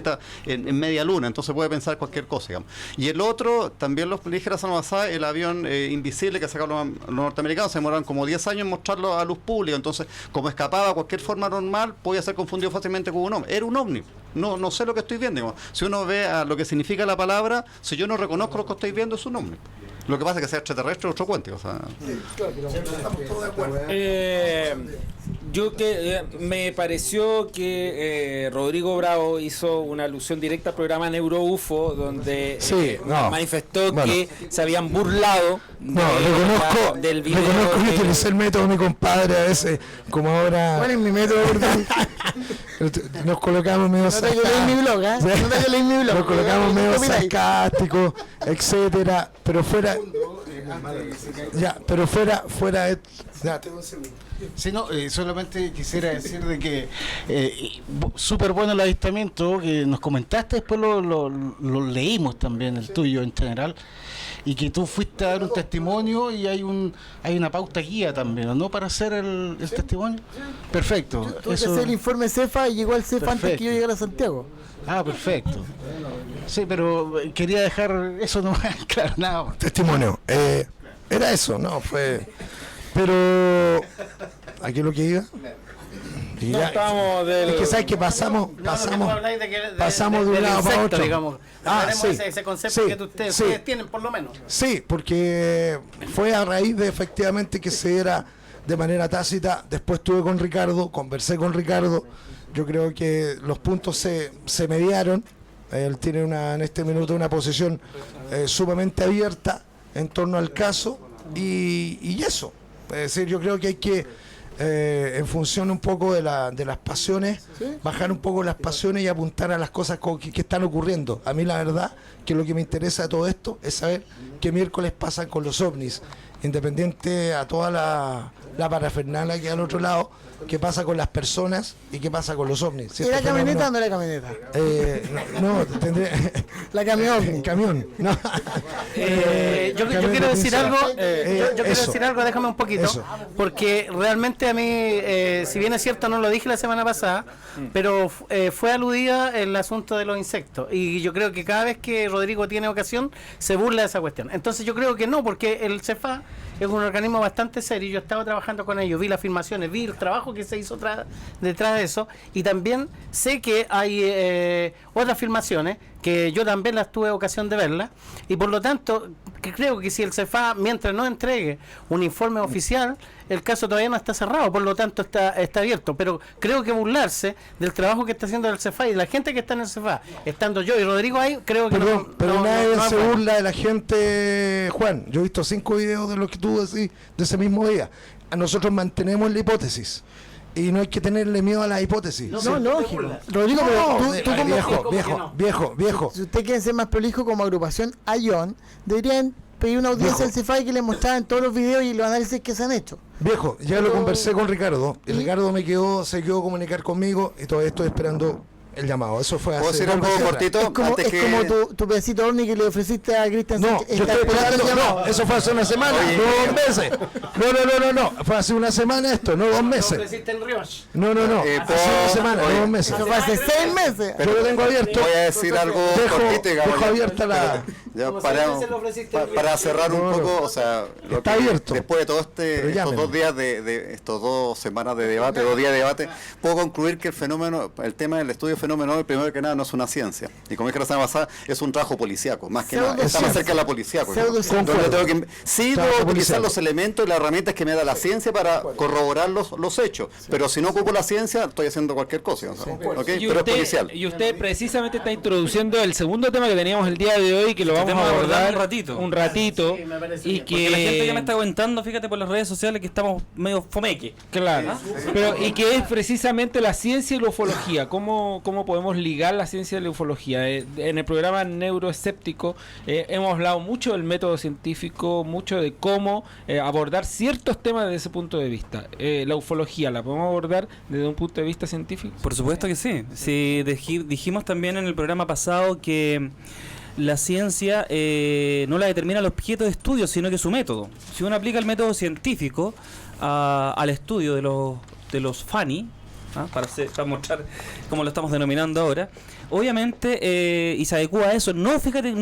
en media luna, entonces puede pensar cualquier cosa, digamos. Y el otro, también los dije la semana pasada, el avión invisible que sacaron los norteamericanos, se demoraron como 10 años en mostrarlo a luz pública, entonces, como escapaba a cualquier forma normal, podía ser confundido fácilmente con un ovni. Era un ovni. No sé lo que estoy viendo, digamos. Si uno ve lo que significa la palabra, si yo no reconozco lo que estoy viendo, es un ovni. Lo que pasa es que sea extraterrestre es otro cuento, o sea.
Estamos todos de acuerdo.
Me pareció que Rodrigo Bravo hizo una alusión directa al programa NeuroUFO, donde manifestó que se habían burlado del video.
Reconozco que utilicé el método de mi compadre a veces, como ahora.
¿Cuál es mi método?
Nos colocamos medio
Nos
colocamos medio sarcásticos, etcétera, pero fuera de
Sí, no, solamente quisiera decir de que súper bueno el avistamiento que nos comentaste, después lo leímos también, el tuyo en general, y que tú fuiste a dar un testimonio y hay una pauta guía también, ¿no? Para hacer el testimonio. Perfecto.
Tuve que hacer el informe CEFA y llegó al CEFA antes que yo llegara a Santiago.
Ah, perfecto. Sí, pero quería dejar eso no claro, nada más.
Testimonio. Era eso, ¿no? Pero aquí lo que iba. Es que sabes que pasamos de un lado para otro.
Digamos. Ese concepto que ustedes tienen, por lo menos.
Sí, porque fue a raíz de efectivamente que se diera de manera tácita. Después estuve con Ricardo, conversé con Ricardo. Yo creo que los puntos se mediaron. Él tiene en este minuto una posición sumamente abierta en torno al caso y eso. Es decir, yo creo que hay que, en función un poco de las pasiones, bajar un poco las pasiones y apuntar a las cosas que están ocurriendo. A mí la verdad que lo que me interesa de todo esto es saber qué miércoles pasan con los ovnis, independiente a toda la parafernalia que hay al otro lado, qué pasa con las personas y qué pasa con los ovnis.
¿Era camioneta o no era camioneta?
No, tendré...
La camión.
Camión. No.
Yo quiero decir algo, déjame un poquito, porque realmente a mí, si bien es cierto, no lo dije la semana pasada, pero fue aludida el asunto de los insectos, y yo creo que cada vez que Rodrigo tiene ocasión, se burla de esa cuestión. Entonces yo creo que no, porque el CEFA es un organismo bastante serio, yo estaba trabajando con ellos, vi las filmaciones, vi el trabajo que se hizo detrás de eso, y también sé que hay otras filmaciones que yo también las tuve ocasión de verla, y por lo tanto creo que si el CEFA, mientras no entregue un informe oficial, el caso todavía no está cerrado, por lo tanto está abierto. Pero creo que burlarse del trabajo que está haciendo el CEFA y de la gente que está en el CEFA, estando yo y Rodrigo ahí, creo que
pero nadie se
bueno.
burla de la gente, Juan. Yo he visto 5 videos de lo que tú decís de ese mismo día. A nosotros mantenemos la hipótesis. Y no hay que tenerle miedo a la hipótesis.
No, lógico. Rodrigo, pero tú como
viejo.
Si usted quiere ser más prolijo como agrupación Ayón, deberían pedir una audiencia al CEFAI que le mostraran todos los videos y los análisis que se han hecho.
Viejo, ya lo conversé con Ricardo. Y Ricardo se quedó a comunicar conmigo y todavía estoy esperando el llamado. Eso fue
¿Puedo
hace
decir algo cortito?
Es como tu pedacito Orni que le ofreciste a Cristian
No,
Sánchez.
yo
Está
estoy
esperando el
esperando.
llamado.
No, eso fue hace una semana,
Oye,
no 2 meses. No. Fue hace una semana esto, no 2 meses. No. Hace una semana, no 2 meses.
Eso fue hace 6 meses.
Yo lo tengo abierto.
Voy a decir algo cortito, digamos,
Dejo abierta la.
ya para cerrar un poco, o sea, lo
Está
que
abierto.
después de todo
Pero
estos
llámenme.
2 días estos 2 semanas de debate, 2 días de debate, puedo concluir que el tema del estudio fenomenal, primero que nada, no es una ciencia. Y como dije la semana pasada, es un trabajo policíaco, más que nada. Está más cerca de la policíaco.
Pseudociencia.
Sí,
Trabajo
puedo utilizar
policíaco.
los elementos y las herramientas que me da la ciencia para corroborar los hechos. Pero si no ocupo la ciencia, estoy haciendo cualquier cosa. O sea, ¿ok?
Y
Pero es policial.
usted precisamente está introduciendo el segundo tema que teníamos el día de hoy, que lo vamos a abordar
un ratito.
y
Porque
que
la gente ya me está comentando, fíjate por las redes sociales, que estamos medio fomeque.
Claro, pero y que es precisamente la ciencia y la ufología. ¿Cómo podemos ligar la ciencia y la ufología? En el programa Neuroescéptico hemos hablado mucho del método científico, mucho de cómo abordar ciertos temas desde ese punto de vista. La ufología, ¿la podemos abordar desde un punto de vista científico?
Por supuesto que sí. Sí, dijimos también en el programa pasado que la ciencia no la determina el objeto de estudio, sino que su método. Si uno aplica el método científico al estudio de los FANI, para mostrar cómo lo estamos denominando ahora, obviamente, y se adecua a eso, no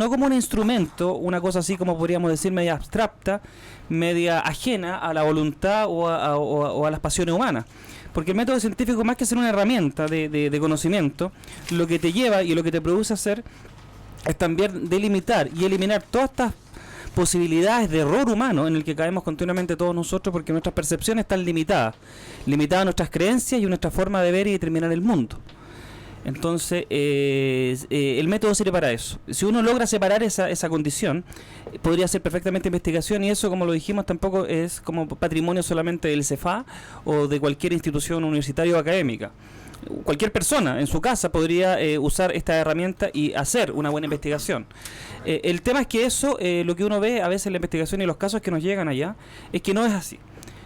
como un instrumento, una cosa así como podríamos decir media abstracta, media ajena a la voluntad o a las pasiones humanas. Porque el método científico, más que ser una herramienta de conocimiento, lo que te lleva y lo que te produce hacer es también delimitar y eliminar todas estas posibilidades de error humano en el que caemos continuamente todos nosotros, porque nuestras percepciones están limitadas a nuestras creencias y a nuestra forma de ver y determinar el mundo. Entonces, el método sirve para eso. Si uno logra separar esa condición, podría ser perfectamente investigación, y eso, como lo dijimos, tampoco es como patrimonio solamente del CEFA o de cualquier institución universitaria o académica. Cualquier persona en su casa podría usar esta herramienta y hacer una buena investigación. El tema es que eso, lo que uno ve a veces en la investigación y los casos que nos llegan allá, es que no es así.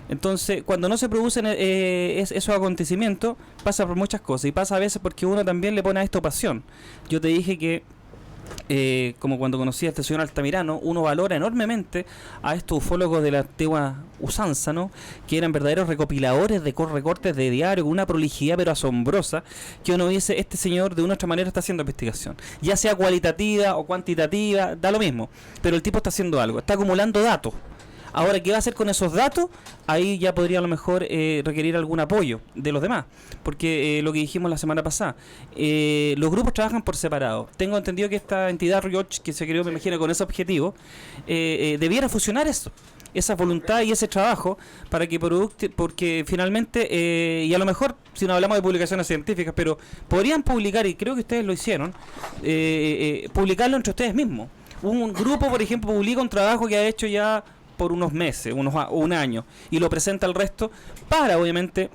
Entonces, cuando no se producen esos acontecimientos, pasa por muchas cosas, y pasa a veces porque uno también le pone a esto pasión. Yo te dije que como cuando conocí a este señor Altamirano, uno valora enormemente a estos ufólogos de la antigua usanza, ¿no? Que eran verdaderos recopiladores de recortes de diario, con una prolijidad pero asombrosa, que uno dice, este señor de una u otra manera está haciendo investigación, ya sea cualitativa o cuantitativa, da lo mismo, pero el tipo está haciendo algo, está acumulando datos. Ahora, ¿qué va a hacer con esos datos? Ahí ya podría a lo mejor requerir algún apoyo de los demás, porque lo que dijimos la semana pasada, los grupos trabajan por separado. Tengo entendido que esta entidad Rioch, que se creó, me imagino, con ese objetivo, debiera fusionar eso, esa voluntad y ese trabajo para que porque finalmente, y a lo mejor, si no hablamos de publicaciones científicas, pero podrían publicar, y creo que ustedes lo hicieron, publicarlo entre ustedes mismos. Un grupo, por ejemplo, publica un trabajo que ha hecho ya por unos meses, un año, y lo presenta al resto para, obviamente,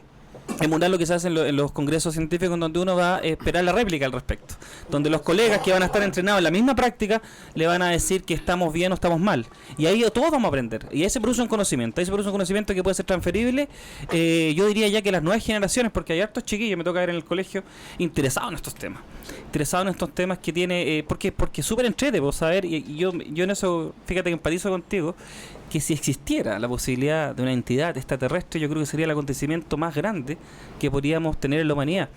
emular lo que se hace en los congresos científicos, donde uno va a esperar la réplica al respecto, donde los colegas que van a estar entrenados en la misma práctica le van a decir que estamos bien o estamos mal, y ahí todos vamos a aprender, y ahí se produce un conocimiento, que puede ser transferible. Yo diría ya que las nuevas generaciones, porque hay hartos chiquillos, me toca ver en el colegio, interesados en estos temas que tiene, porque es súper entrete, vos saber, y yo en eso, fíjate que empatizo contigo, que si existiera la posibilidad de una entidad extraterrestre, yo creo que sería el acontecimiento más grande que podríamos tener en la humanidad.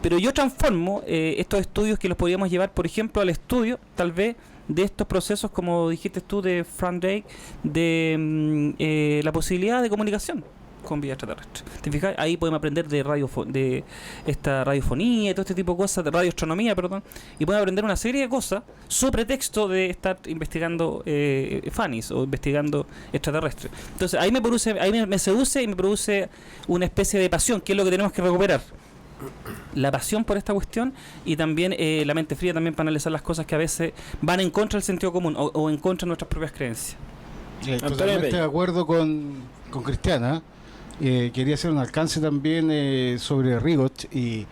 Pero yo transformo estos estudios que los podríamos llevar, por ejemplo, al estudio, tal vez, de estos procesos, como dijiste tú, de Frank Drake, de la posibilidad de comunicación. con vida extraterrestre. ¿Te fijas? Ahí podemos aprender de esta radiofonía y todo este tipo de cosas, de radioastronomía, perdón, y podemos aprender una serie de cosas sobre pretexto de estar investigando FANIs o investigando extraterrestres. Entonces ahí me seduce y me produce una especie de pasión, que es lo que tenemos que recuperar. La pasión por esta cuestión y también la mente fría también para analizar las cosas que a veces van en contra del sentido común o en contra de nuestras propias creencias.
Totalmente de acuerdo con Cristiana. Quería hacer un alcance también sobre Rigot y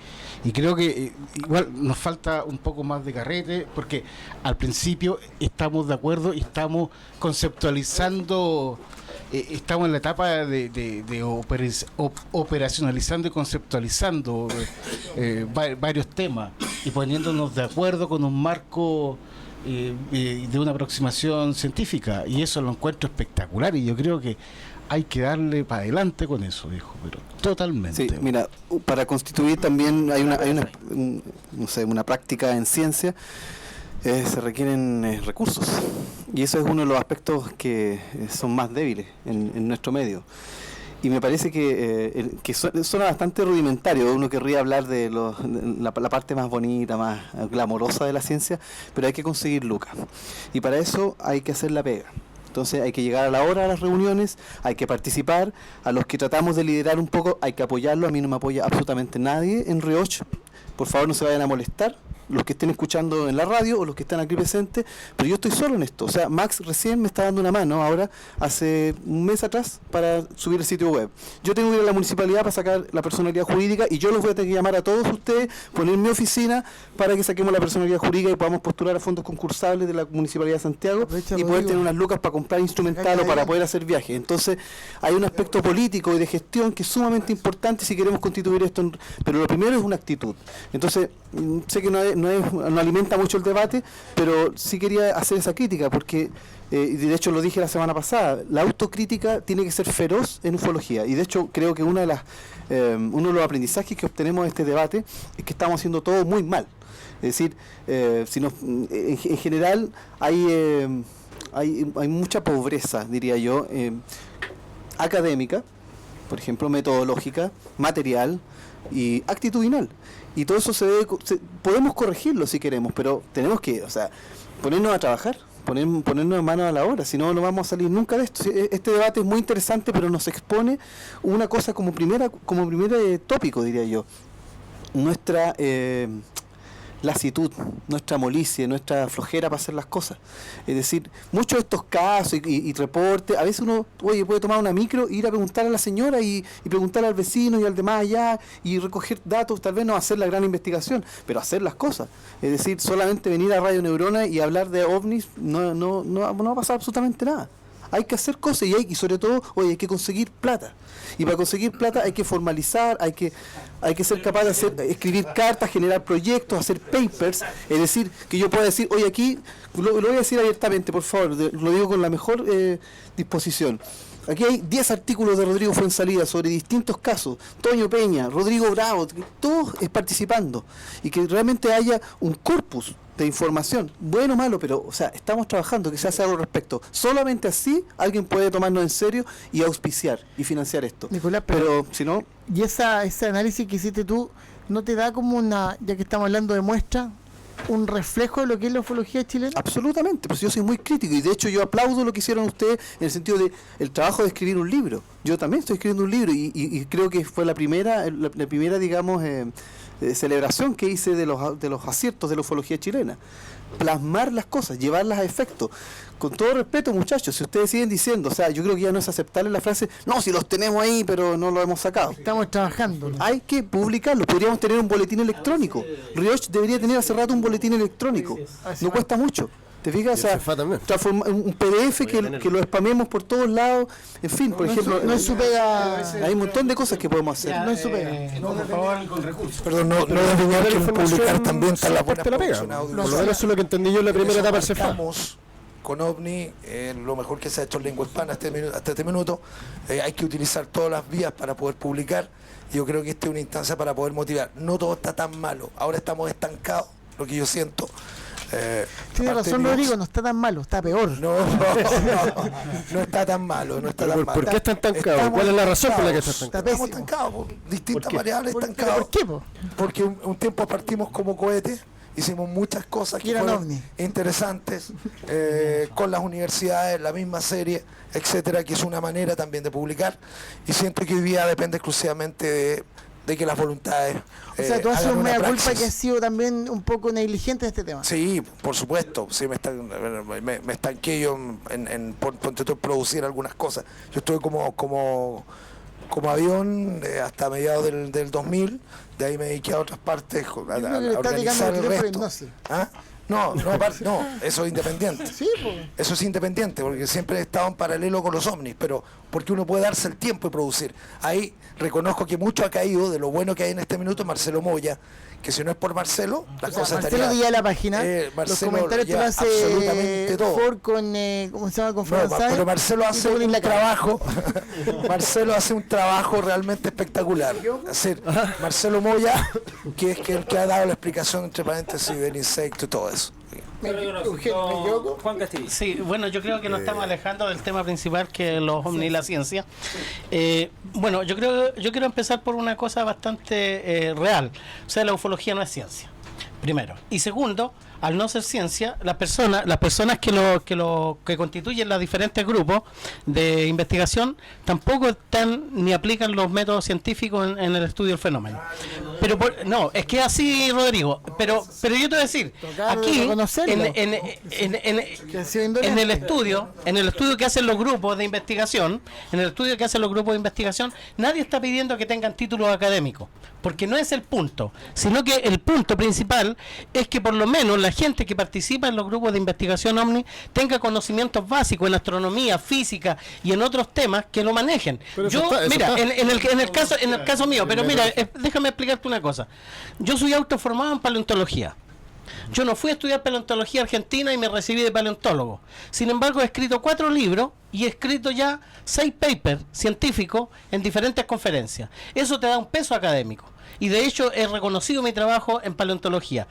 creo que igual nos falta un poco más de carrete, porque al principio estamos de acuerdo y estamos conceptualizando, estamos en la etapa de operacionalizando y conceptualizando varios temas y poniéndonos de acuerdo con un marco de una aproximación científica, y eso lo encuentro espectacular y yo creo que hay que darle para adelante con eso, viejo, pero totalmente.
Sí, mira, para constituir también hay una práctica en ciencia, se requieren recursos, y eso es uno de los aspectos que son más débiles en nuestro medio. Y me parece que suena bastante rudimentario. Uno querría hablar de la parte más bonita, más glamorosa de la ciencia, pero hay que conseguir lucas. Y para eso hay que hacer la pega. Entonces hay que llegar a la hora a las reuniones, hay que participar. A los que tratamos de liderar un poco, hay que apoyarlo. A mí no me apoya absolutamente nadie en Rioch. Por favor, no se vayan a molestar los que estén escuchando en la radio o los que están aquí presentes, pero yo estoy solo en esto. O sea, Max recién me está dando una mano ahora, hace un mes atrás, para subir el sitio web. Yo tengo que ir a la municipalidad para sacar la personalidad jurídica y yo los voy a tener que llamar a todos ustedes, poner mi oficina para que saquemos la personalidad jurídica y podamos postular a fondos concursables de la Municipalidad de Santiago y poder tener unas lucas para comprar instrumental o para poder hacer viajes. Entonces, hay un aspecto político y de gestión que es sumamente importante si queremos constituir esto, pero lo primero es una actitud. Entonces, sé que no alimenta mucho el debate, pero sí quería hacer esa crítica, porque, de hecho lo dije la semana pasada, la autocrítica tiene que ser feroz en ufología, y de hecho creo que uno de los aprendizajes que obtenemos de este debate es que estamos haciendo todo muy mal. Es decir, en general hay mucha pobreza, diría yo, académica, por ejemplo, metodológica, material y actitudinal. Y todo eso podemos corregirlo si queremos, pero tenemos que, ponernos a trabajar, ponernos manos a la obra, si no, no vamos a salir nunca de esto. Este debate es muy interesante, pero nos expone una cosa como primer tópico, diría yo. Nuestra lasitud, nuestra molicie, nuestra flojera para hacer las cosas. Es decir, muchos de estos casos y reportes, a veces uno puede tomar una micro, ir a preguntar a la señora y preguntar al vecino y al demás allá y recoger datos, tal vez no hacer la gran investigación, pero hacer las cosas. Es decir, solamente venir a Radio Neurona y hablar de ovnis no va a pasar absolutamente nada. Hay que hacer cosas y sobre todo, hay que conseguir plata. Y para conseguir plata hay que formalizar, hay que ser capaz de escribir cartas, generar proyectos, hacer papers. Es decir, que yo pueda decir, aquí, lo voy a decir abiertamente, por favor, lo digo con la mejor disposición. Aquí hay 10 artículos de Rodrigo Fuenzalida sobre distintos casos, Toño Peña, Rodrigo Bravo, todos participando, y que realmente haya un corpus de información, bueno o malo, pero estamos trabajando, que se hace algo al respecto. Solamente así alguien puede tomarnos en serio y auspiciar y financiar esto.
Nicolás,
pero si no...
¿Y ese análisis que hiciste tú no te da como ya que estamos hablando de muestra, un reflejo de lo que es la ufología chilena?
Absolutamente, pues yo soy muy crítico y de hecho yo aplaudo lo que hicieron ustedes en el sentido de el trabajo de escribir un libro. Yo también estoy escribiendo un libro y creo que fue la primera digamos, celebración que hice de los aciertos de la ufología chilena. Plasmar las cosas, llevarlas a efecto. Con todo respeto, muchachos, si ustedes siguen diciendo, yo creo que ya no es aceptable la frase, no, si los tenemos ahí, pero no los hemos sacado.
Estamos trabajando.
Hay que publicarlo, podríamos tener un boletín electrónico. Rioch debería tener hace rato un boletín electrónico. No cuesta mucho. ¿Te fijas? Transformar un PDF que lo spamemos por todos lados. En fin, por ejemplo.
No es su pega.
Hay un montón de cosas que podemos hacer.
No es su pega.
Por favor, con recursos. Perdón, no debes olvidar que publicar también está la buena
pega. Por lo menos eso es lo que entendí yo en la primera etapa del CEFA.
Con OVNI, lo mejor que se ha hecho en Lengua Hispana hasta este minuto, hay que utilizar todas las vías para poder publicar. Yo creo que esta es una instancia para poder motivar. No todo está tan malo. Ahora estamos estancados, lo que yo siento.
Tiene razón Rodrigo, no está tan malo, está peor.
No está tan malo, no está tan malo.
¿Por qué está estancado? ¿Cuál es la razón por la que está estancado?
Estamos estancados por distintas variables estancados.
¿Por qué, po?
Porque un tiempo partimos como cohete, hicimos muchas cosas que fueron interesantes con las universidades, la misma serie, etcétera, que es una manera también de publicar, y siento que hoy día depende exclusivamente de que las voluntades
o sea, tú haces una culpa que has sido también un poco negligente en este tema.
Sí, por supuesto, sí, me estanqué yo en producir algunas cosas. Yo estuve como avión hasta mediados del 2000, de ahí me dediqué a otras partes, a organizar el resto. ¿Ah? No, eso es independiente.
Sí,
eso es independiente, porque siempre he estado en paralelo con los ovnis, pero porque uno puede darse el tiempo y producir. Ahí reconozco que mucho ha caído de lo bueno que hay en este minuto Marcelo Moya, que si no es por Marcelo, las cosas
Marcelo
estarían...
guía la página, los comentarios te lo hace Ford con, ¿cómo se llama? Con Franzai,
pero Marcelo hace un trabajo, Marcelo hace un trabajo realmente espectacular. Marcelo Moya, que es el que ha dado la explicación entre paréntesis del insecto y todo eso.
Juan Castillo.
Sí, bueno, yo creo que nos estamos alejando del tema principal, que es los ovnis y la ciencia. Bueno, yo quiero empezar por una cosa bastante real. O sea, la ufología no es ciencia, primero. Y segundo, al no ser ciencia, las personas que constituyen los diferentes grupos de investigación tampoco están ni aplican los métodos científicos en el estudio del fenómeno. Pero no, es que así, Rodrigo. Pero yo te voy a decir, aquí en el estudio que hacen los grupos de investigación, nadie está pidiendo que tengan títulos académicos, porque no es el punto, sino que el punto principal es que por lo menos la gente que participa en los grupos de investigación OVNI tenga conocimientos básicos en astronomía, física y en otros temas que lo manejen. En el caso mío, pero mira, déjame explicarte una cosa. Yo soy autoformado en paleontología. Yo no fui a estudiar paleontología argentina y me recibí de paleontólogo. Sin embargo, he escrito 4 libros y he escrito ya 6 papers científicos en diferentes conferencias. Eso te da un peso académico. Y de hecho he reconocido mi trabajo en paleontología.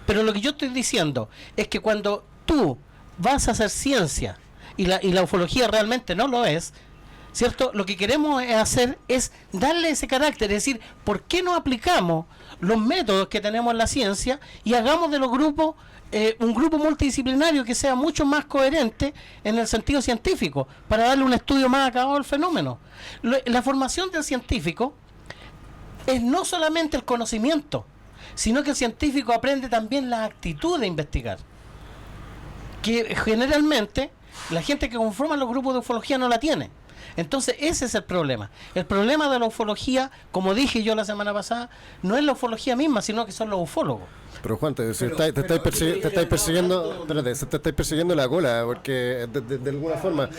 Pero lo que yo estoy diciendo es que cuando tú vas a hacer ciencia y la ufología realmente no lo es, ¿cierto? Lo que queremos hacer es darle ese carácter, es decir, ¿por qué no aplicamos los métodos que tenemos en la ciencia y hagamos de los grupos un grupo multidisciplinario que sea mucho más coherente en el sentido científico, para darle un estudio más acabado al fenómeno? La formación del científico es no solamente el conocimiento, sino que el científico aprende también la actitud de investigar, que generalmente la gente que conforma los grupos de ufología no la tiene. Entonces ese es el problema. El problema de la ufología, como dije yo la semana pasada, no es la ufología misma, sino que son los ufólogos.
Pero Juan, te estáis persiguiendo la cola, porque de alguna forma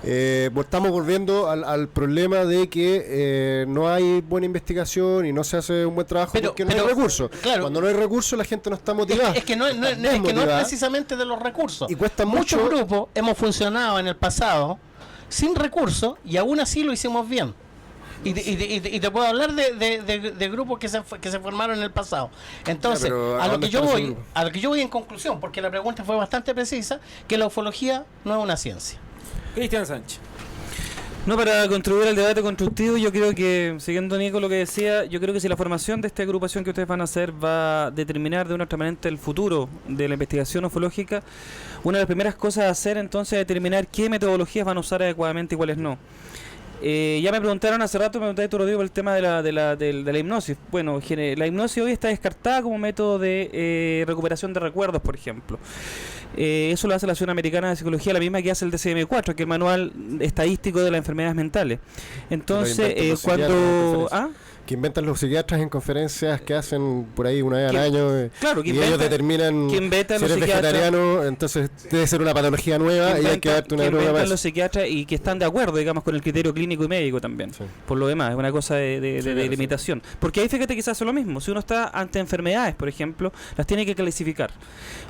estamos volviendo al problema de que no hay buena investigación y no se hace un buen trabajo porque no hay recursos. Claro, cuando no hay recursos la gente no está motivada.
Es que no es precisamente de los recursos.
Y cuesta
muchos grupos hemos funcionado en el pasado sin recursos y aún así lo hicimos bien. Y te puedo hablar de grupos que se formaron en el pasado. Entonces, a lo que yo voy en conclusión, porque la pregunta fue bastante precisa, que la ufología no es una ciencia.
Cristian Sánchez.
No, para contribuir al debate constructivo, yo creo que, siguiendo Nico lo que decía, yo creo que si la formación de esta agrupación que ustedes van a hacer va a determinar de una otra manera el futuro de la investigación ufológica, una de las primeras cosas a hacer entonces es determinar qué metodologías van a usar adecuadamente y cuáles no. Ya me preguntaron hace rato, me preguntaste tú, Rodrigo, por el tema de la hipnosis. Bueno, la hipnosis hoy está descartada como método de recuperación de recuerdos, por ejemplo. Eso lo hace la Asociación Americana de Psicología, la misma que hace el DSM-4, que es el manual estadístico de las enfermedades mentales. Entonces, cuando...
que inventan los psiquiatras en conferencias que hacen por ahí una vez al año,
claro,
y ellos determinan si eres vegetariano, entonces debe ser una patología nueva y hay que darte una droga más.
Los psiquiatras y que están de acuerdo, digamos, con el criterio clínico y médico también. Sí. Por lo demás, es una cosa de limitación. Porque ahí fíjate que se hace lo mismo. Si uno está ante enfermedades, por ejemplo, las tiene que clasificar.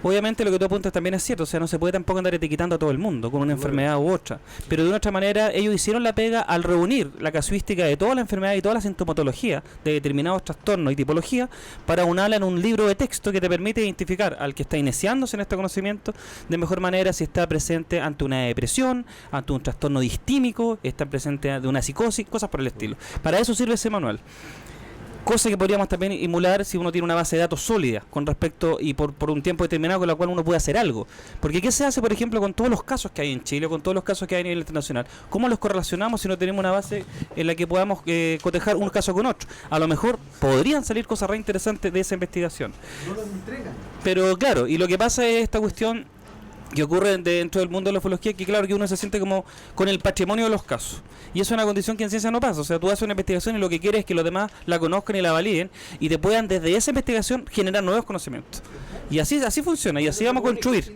Obviamente lo que tú apuntas también es cierto, o sea, no se puede tampoco andar etiquetando a todo el mundo con una enfermedad u otra, pero de una otra manera ellos hicieron la pega al reunir la casuística de toda la enfermedad y toda la sintomatología de determinados trastornos y tipologías para unirla en un libro de texto que te permite identificar al que está iniciándose en este conocimiento de mejor manera si está presente ante una depresión, ante un trastorno distímico, está presente de una psicosis, cosas por el estilo. Para eso sirve ese manual. Cosa que podríamos también emular si uno tiene una base de datos sólida con respecto y por un tiempo determinado con la cual uno puede hacer algo. Porque ¿qué se hace, por ejemplo, con todos los casos que hay en Chile, con todos los casos que hay a nivel internacional? ¿Cómo los correlacionamos si no tenemos una base en la que podamos cotejar un caso con otro? A lo mejor podrían salir cosas re interesantes de esa investigación. Pero claro, y lo que pasa es esta cuestión que ocurre dentro del mundo de la ufología, que claro que uno se siente como con el patrimonio de los casos, y eso es una condición que en ciencia no pasa. O sea, tú haces una investigación y lo que quieres es que los demás la conozcan y la validen y te puedan desde esa investigación generar nuevos conocimientos, y así funciona, y así vamos a construir.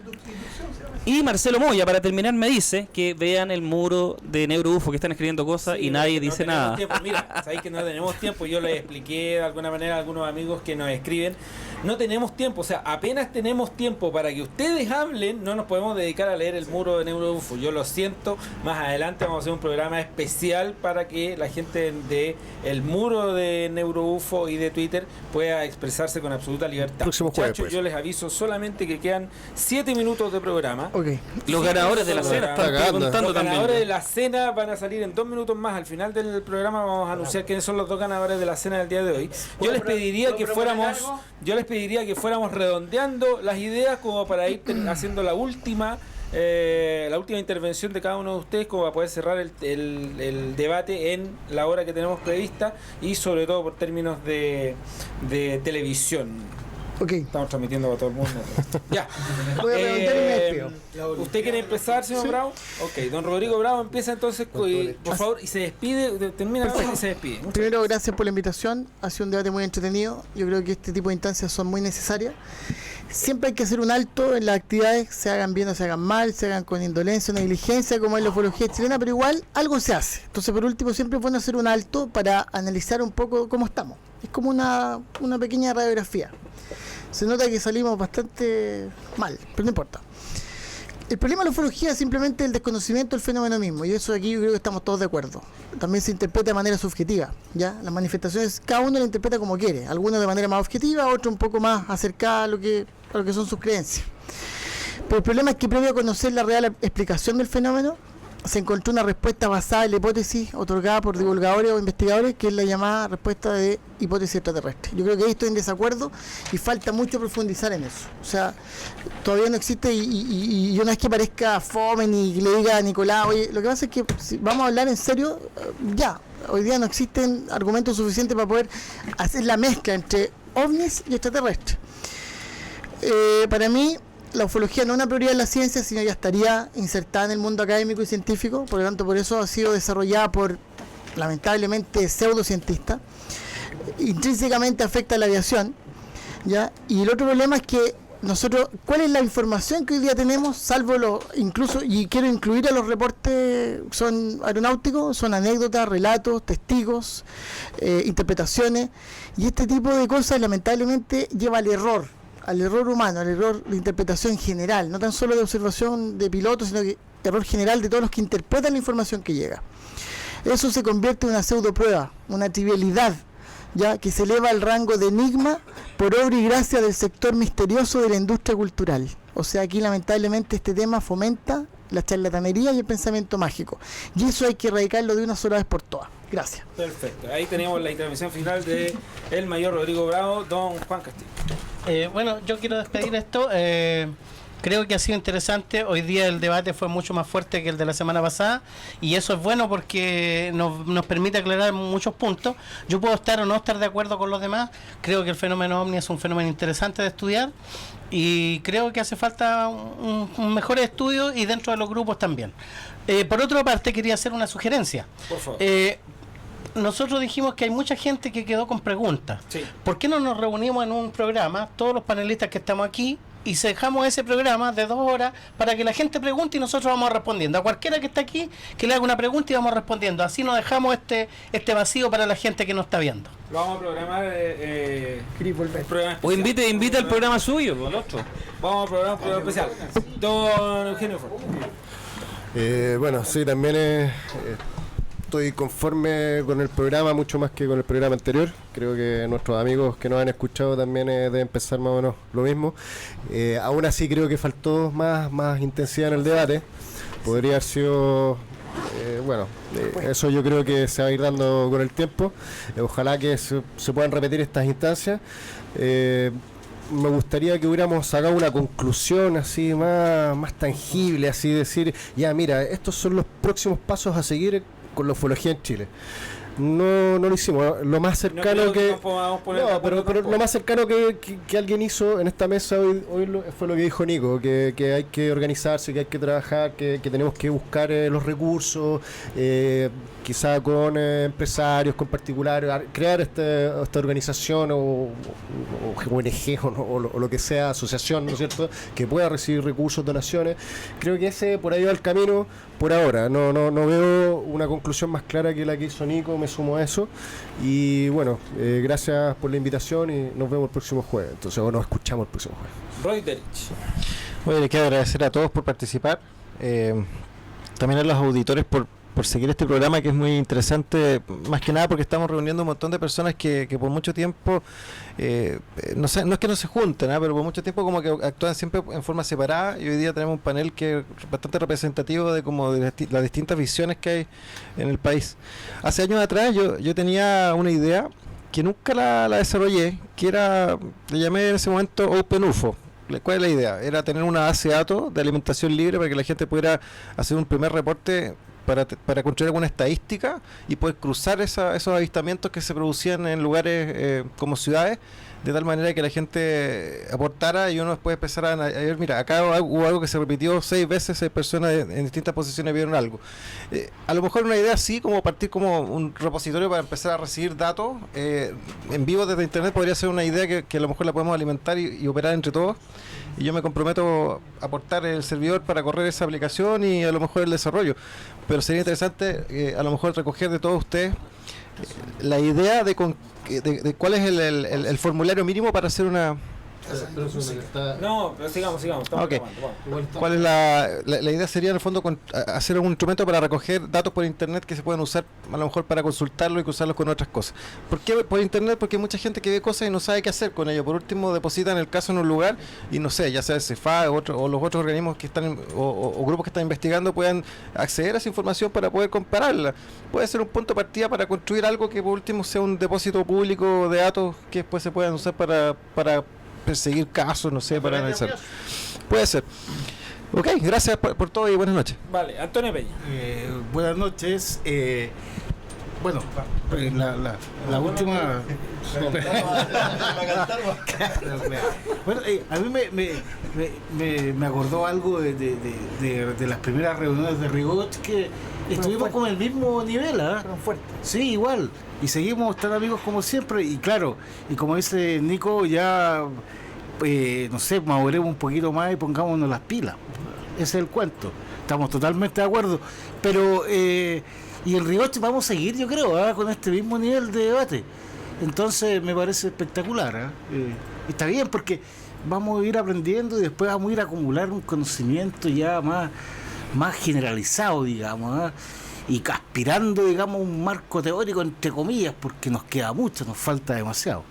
Y Marcelo Moya, para terminar, me dice que vean el muro de NeuroUFO, que están escribiendo cosas y nadie dice nada.
Mira, sabéis que no tenemos tiempo. Yo les expliqué de alguna manera a algunos amigos que nos escriben. No tenemos tiempo, o sea, apenas tenemos tiempo para que ustedes hablen, no nos podemos dedicar a leer el muro de NeuroUFO. Yo lo siento, más adelante vamos a hacer un programa especial para que la gente de el muro de NeuroUFO y de Twitter pueda expresarse con absoluta libertad.
Próximo jueves,
Muchachos,
pues.
yo les aviso solamente que quedan 7 minutos de programa.
Okay.
Los ganadores de la cena están preguntando
Los ganadores
también.
de la cena van a salir en 2 minutos más. Al final del programa vamos a anunciar quiénes son los 2 ganadores de la cena del día de hoy. Yo les pediría que fuéramos redondeando las ideas como para ir haciendo la última intervención de cada uno de ustedes, como para poder cerrar el debate en la hora que tenemos prevista, y sobre todo por términos de televisión.
Ok.
Estamos transmitiendo para todo el mundo. Ya.
Voy a redondear y me despido.
¿Usted quiere empezar, señor Bravo? Ok, don Rodrigo Bravo empieza entonces, por favor, y se despide, termina y se despide.
Primero, gracias por la invitación. Ha sido un debate muy entretenido. Yo creo que este tipo de instancias son muy necesarias. Siempre hay que hacer un alto en las actividades, se hagan bien o se hagan mal, se hagan con indolencia o negligencia, como es la ufología chilena, pero igual algo se hace. Entonces, por último, siempre es bueno hacer un alto para analizar un poco cómo estamos. Es como una pequeña radiografía. Se nota que salimos bastante mal, pero no importa. El problema de la ufología es simplemente el desconocimiento del fenómeno mismo, y eso aquí yo creo que estamos todos de acuerdo. También se interpreta de manera subjetiva, ¿ya? Las manifestaciones, cada uno la interpreta como quiere, algunos de manera más objetiva, otros un poco más acercada a lo que son sus creencias. Pero el problema es que previo a conocer la real explicación del fenómeno, se encontró una respuesta basada en la hipótesis otorgada por divulgadores o investigadores, que es la llamada respuesta de hipótesis extraterrestre. Yo creo que ahí estoy en desacuerdo y falta mucho profundizar en eso. O sea, todavía no existe, y una vez que parezca fome ni le diga a Nicolás, oye, lo que pasa es que si vamos a hablar en serio, ya, hoy día no existen argumentos suficientes para poder hacer la mezcla entre ovnis y extraterrestres. Para mí, la ufología no es una prioridad en la ciencia, sino ya estaría insertada en el mundo académico y científico, por lo tanto, por eso ha sido desarrollada por, lamentablemente, pseudocientistas. Intrínsecamente afecta a la aviación, ¿ya? Y el otro problema es que nosotros, ¿cuál es la información que hoy día tenemos? Salvo incluso, y quiero incluir a los reportes, son aeronáuticos, son anécdotas, relatos, testigos, interpretaciones, y este tipo de cosas lamentablemente lleva al error humano, al error de interpretación general, no tan solo de observación de pilotos, sino que error general de todos los que interpretan la información que llega. Eso se convierte en una pseudoprueba, una trivialidad, ya que se eleva al rango de enigma por obra y gracia del sector misterioso de la industria cultural. O sea, aquí lamentablemente este tema fomenta la charlatanería y el pensamiento mágico, y eso hay que erradicarlo de una sola vez por todas. Gracias.
Perfecto, ahí teníamos la intervención final de el mayor Rodrigo Bravo, don Juan Castillo.
Bueno, yo quiero despedir esto. Creo que ha sido interesante. Hoy día el debate fue mucho más fuerte que el de la semana pasada, y eso es bueno porque nos permite aclarar muchos puntos. Yo puedo estar o no estar de acuerdo con los demás. Creo que el fenómeno OVNI es un fenómeno interesante de estudiar, y creo que hace falta un mejor estudio, y dentro de los grupos también. Por otra parte, quería hacer una sugerencia.
Por favor.
Nosotros dijimos que hay mucha gente que quedó con preguntas.
Sí.
¿Por qué no nos reunimos en un programa, todos los panelistas que estamos aquí, y dejamos ese programa de 2 horas para que la gente pregunte y nosotros vamos respondiendo. A cualquiera que está aquí, que le haga una pregunta y vamos respondiendo. Así no dejamos este vacío para la gente que nos está viendo.
Lo vamos a programar. Programa
O invite al programa suyo, el otro.
Vamos a programar un programa especial. Don Eugenio Ford.
Bueno, sí, también estoy conforme con el programa, mucho más que con el programa anterior. Creo que nuestros amigos que nos han escuchado también deben pensar más o menos lo mismo. Aún así creo que faltó más intensidad en el debate. Podría haber sido... eso yo creo que se va a ir dando con el tiempo. Ojalá que se puedan repetir estas instancias. Me gustaría que hubiéramos sacado una conclusión así más tangible, así decir, ya mira, estos son los próximos pasos a seguir con la ufología en Chile. No lo hicimos. Lo más cercano lo más cercano que alguien hizo en esta mesa hoy fue lo que dijo Nico, que hay que organizarse, que hay que trabajar, que tenemos que buscar los recursos, quizá con empresarios, con particulares, crear esta organización o ONG o lo que sea, asociación, ¿no es cierto?, que pueda recibir recursos, donaciones. Creo que ese por ahí va el camino por ahora. No veo una conclusión más clara que la que hizo Nico. Me sumo a eso y bueno, gracias por la invitación y nos vemos el próximo jueves, entonces nos escuchamos el próximo jueves.
Roy
Oye, le quiero agradecer a todos por participar, también a los auditores por seguir este programa, que es muy interesante, más que nada porque estamos reuniendo un montón de personas que por mucho tiempo, no es que no se junten, pero por mucho tiempo como que actúan siempre en forma separada, y hoy día tenemos un panel que es bastante representativo de las distintas visiones que hay en el país. Hace años atrás yo tenía una idea que nunca la desarrollé, que era, le llamé en ese momento Open UFO. ¿Cuál es la idea? Era tener una base de datos de alimentación libre para que la gente pudiera hacer un primer reporte para construir alguna estadística y poder cruzar esos avistamientos que se producían en lugares como ciudades, de tal manera que la gente aportara y uno después empezar a ver, mira, acá hubo algo que se repitió 6 veces, 6 personas en distintas posiciones vieron algo. A lo mejor una idea así, como partir como un repositorio para empezar a recibir datos en vivo desde internet, podría ser una idea que a lo mejor la podemos alimentar y operar entre todos. Y yo me comprometo a aportar el servidor para correr esa aplicación y a lo mejor el desarrollo. Pero sería interesante a lo mejor recoger de todos ustedes la idea de cuál es el formulario mínimo para hacer una...
No, pero sigamos.
Okay. ¿Cuál es la idea? Sería en el fondo hacer un instrumento para recoger datos por internet que se puedan usar a lo mejor para consultarlo y cruzarlos con otras cosas. ¿Por qué por internet? Porque hay mucha gente que ve cosas y no sabe qué hacer con ello. Por último, depositan el caso en un lugar y no sé, ya sea el CEFA o los otros organismos que están o grupos que están investigando puedan acceder a esa información para poder compararla. Puede ser un punto de partida para construir algo que por último sea un depósito público de datos que después se puedan usar para perseguir casos, no sé, para analizar. Puede ser. Ok, gracias por todo y buenas noches.
Vale, Antonio Peña.
Buenas noches. Bueno, la última... Bueno, a mí me acordó algo de las primeras reuniones de Rigot, que estuvimos con el mismo nivel, ¿ah? Sí, igual. Y seguimos tan amigos como siempre. Y claro, y como dice Nico, ya, no sé, maduremos un poquito más y pongámonos las pilas. Ese es el cuento. Estamos totalmente de acuerdo. Pero... y el Rigoche vamos a seguir, yo creo, con este mismo nivel de debate. Entonces me parece espectacular. Está bien, porque vamos a ir aprendiendo y después vamos a ir a acumular un conocimiento ya más generalizado, digamos, y aspirando, digamos, un marco teórico, entre comillas, porque nos queda mucho, nos falta demasiado.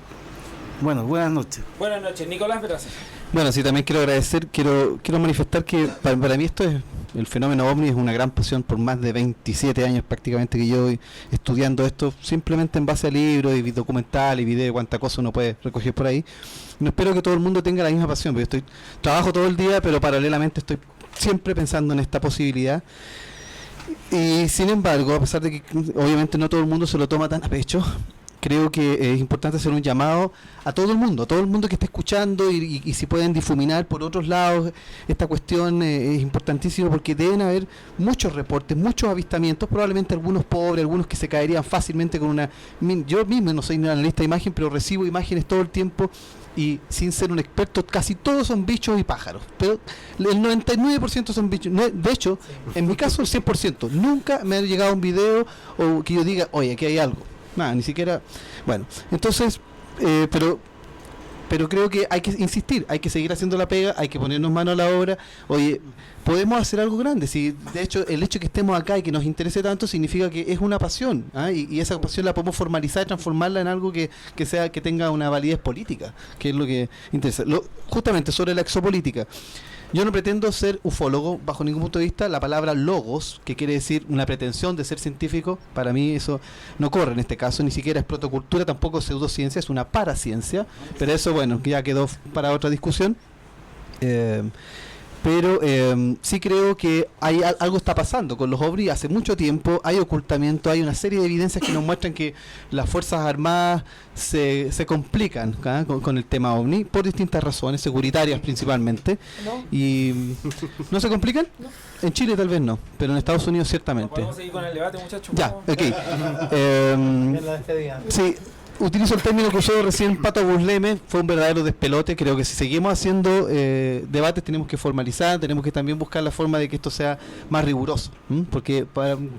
Bueno, buenas noches.
Buenas noches, Nicolás Veraza.
Bueno, sí, también quiero agradecer, quiero manifestar que para mí esto es... El fenómeno OVNI es una gran pasión por más de 27 años prácticamente que yo voy estudiando esto simplemente en base a libros y documentales y videos, cuánta cosa uno puede recoger por ahí. No espero que todo el mundo tenga la misma pasión, porque trabajo todo el día, pero paralelamente estoy siempre pensando en esta posibilidad. Y sin embargo, a pesar de que obviamente no todo el mundo se lo toma tan a pecho, creo que es importante hacer un llamado a todo el mundo que esté escuchando y si pueden difuminar por otros lados esta cuestión es importantísimo, porque deben haber muchos reportes, muchos avistamientos, probablemente algunos pobres, algunos que se caerían fácilmente con una... Yo mismo no soy un analista de imagen, pero recibo imágenes todo el tiempo y sin ser un experto, casi todos son bichos y pájaros, pero el 99% son bichos. De hecho, en mi caso el 100%, nunca me ha llegado un video o que yo diga, oye, aquí hay algo, nada, ni siquiera. Bueno, entonces, pero creo que hay que insistir, hay que seguir haciendo la pega, hay que ponernos mano a la obra. Oye, podemos hacer algo grande. Si de hecho el hecho de que estemos acá y que nos interese tanto significa que es una pasión, ¿ah? Y esa pasión la podemos formalizar y transformarla en algo que tenga una validez política, que es lo que interesa. Justamente sobre la exopolítica. Yo no pretendo ser ufólogo bajo ningún punto de vista. La palabra logos, que quiere decir una pretensión de ser científico, para mí eso no corre en este caso, ni siquiera es protocultura, tampoco es pseudociencia, es una paraciencia, pero eso bueno, ya quedó para otra discusión. Pero sí creo que algo está pasando con los OVNI hace mucho tiempo, hay ocultamiento, hay una serie de evidencias que nos muestran que las Fuerzas Armadas se complican con el tema OVNI por distintas razones, securitarias principalmente.
¿No?
¿Y no se complican? No. En Chile tal vez no, pero en Estados Unidos ciertamente.
¿Podemos seguir con el debate, muchachos?
Ya, sí. Utilizo el término que usó recién Pato Busleme, fue un verdadero despelote. Creo que si seguimos haciendo debates tenemos que formalizar, tenemos que también buscar la forma de que esto sea más riguroso, porque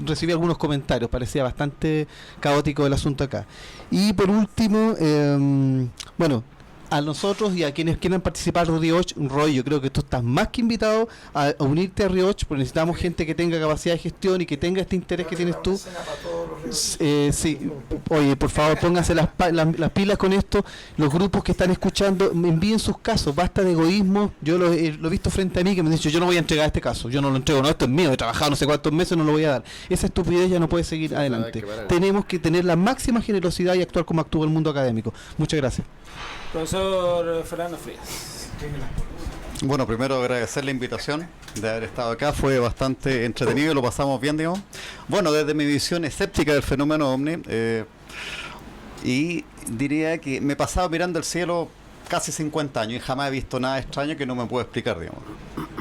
recibí algunos comentarios, parecía bastante caótico el asunto acá. Y por último, bueno, a nosotros y a quienes quieran participar de Rioch, Roy, yo creo que tú estás más que invitado a unirte a Rioch, porque necesitamos gente que tenga capacidad de gestión y que tenga este interés que tienes tú. Sí, oye, por favor, pónganse las pilas con esto. Los grupos que están escuchando, me envíen sus casos, basta de egoísmo. Yo lo he visto frente a mí, que me han dicho, yo no voy a entregar este caso, yo no lo entrego, no, esto es mío, he trabajado no sé cuántos meses, no lo voy a dar. Esa estupidez ya no puede seguir adelante. Tenemos que tener la máxima generosidad y actuar como actúa el mundo académico. Muchas gracias.
Profesor Fernando Frías.
Bueno, primero agradecer la invitación de haber estado acá, fue bastante entretenido y lo pasamos bien, digamos. Bueno, desde mi visión escéptica del fenómeno OVNI, y diría que me he pasado mirando el cielo casi 50 años y jamás he visto nada extraño que no me puedo explicar, digamos.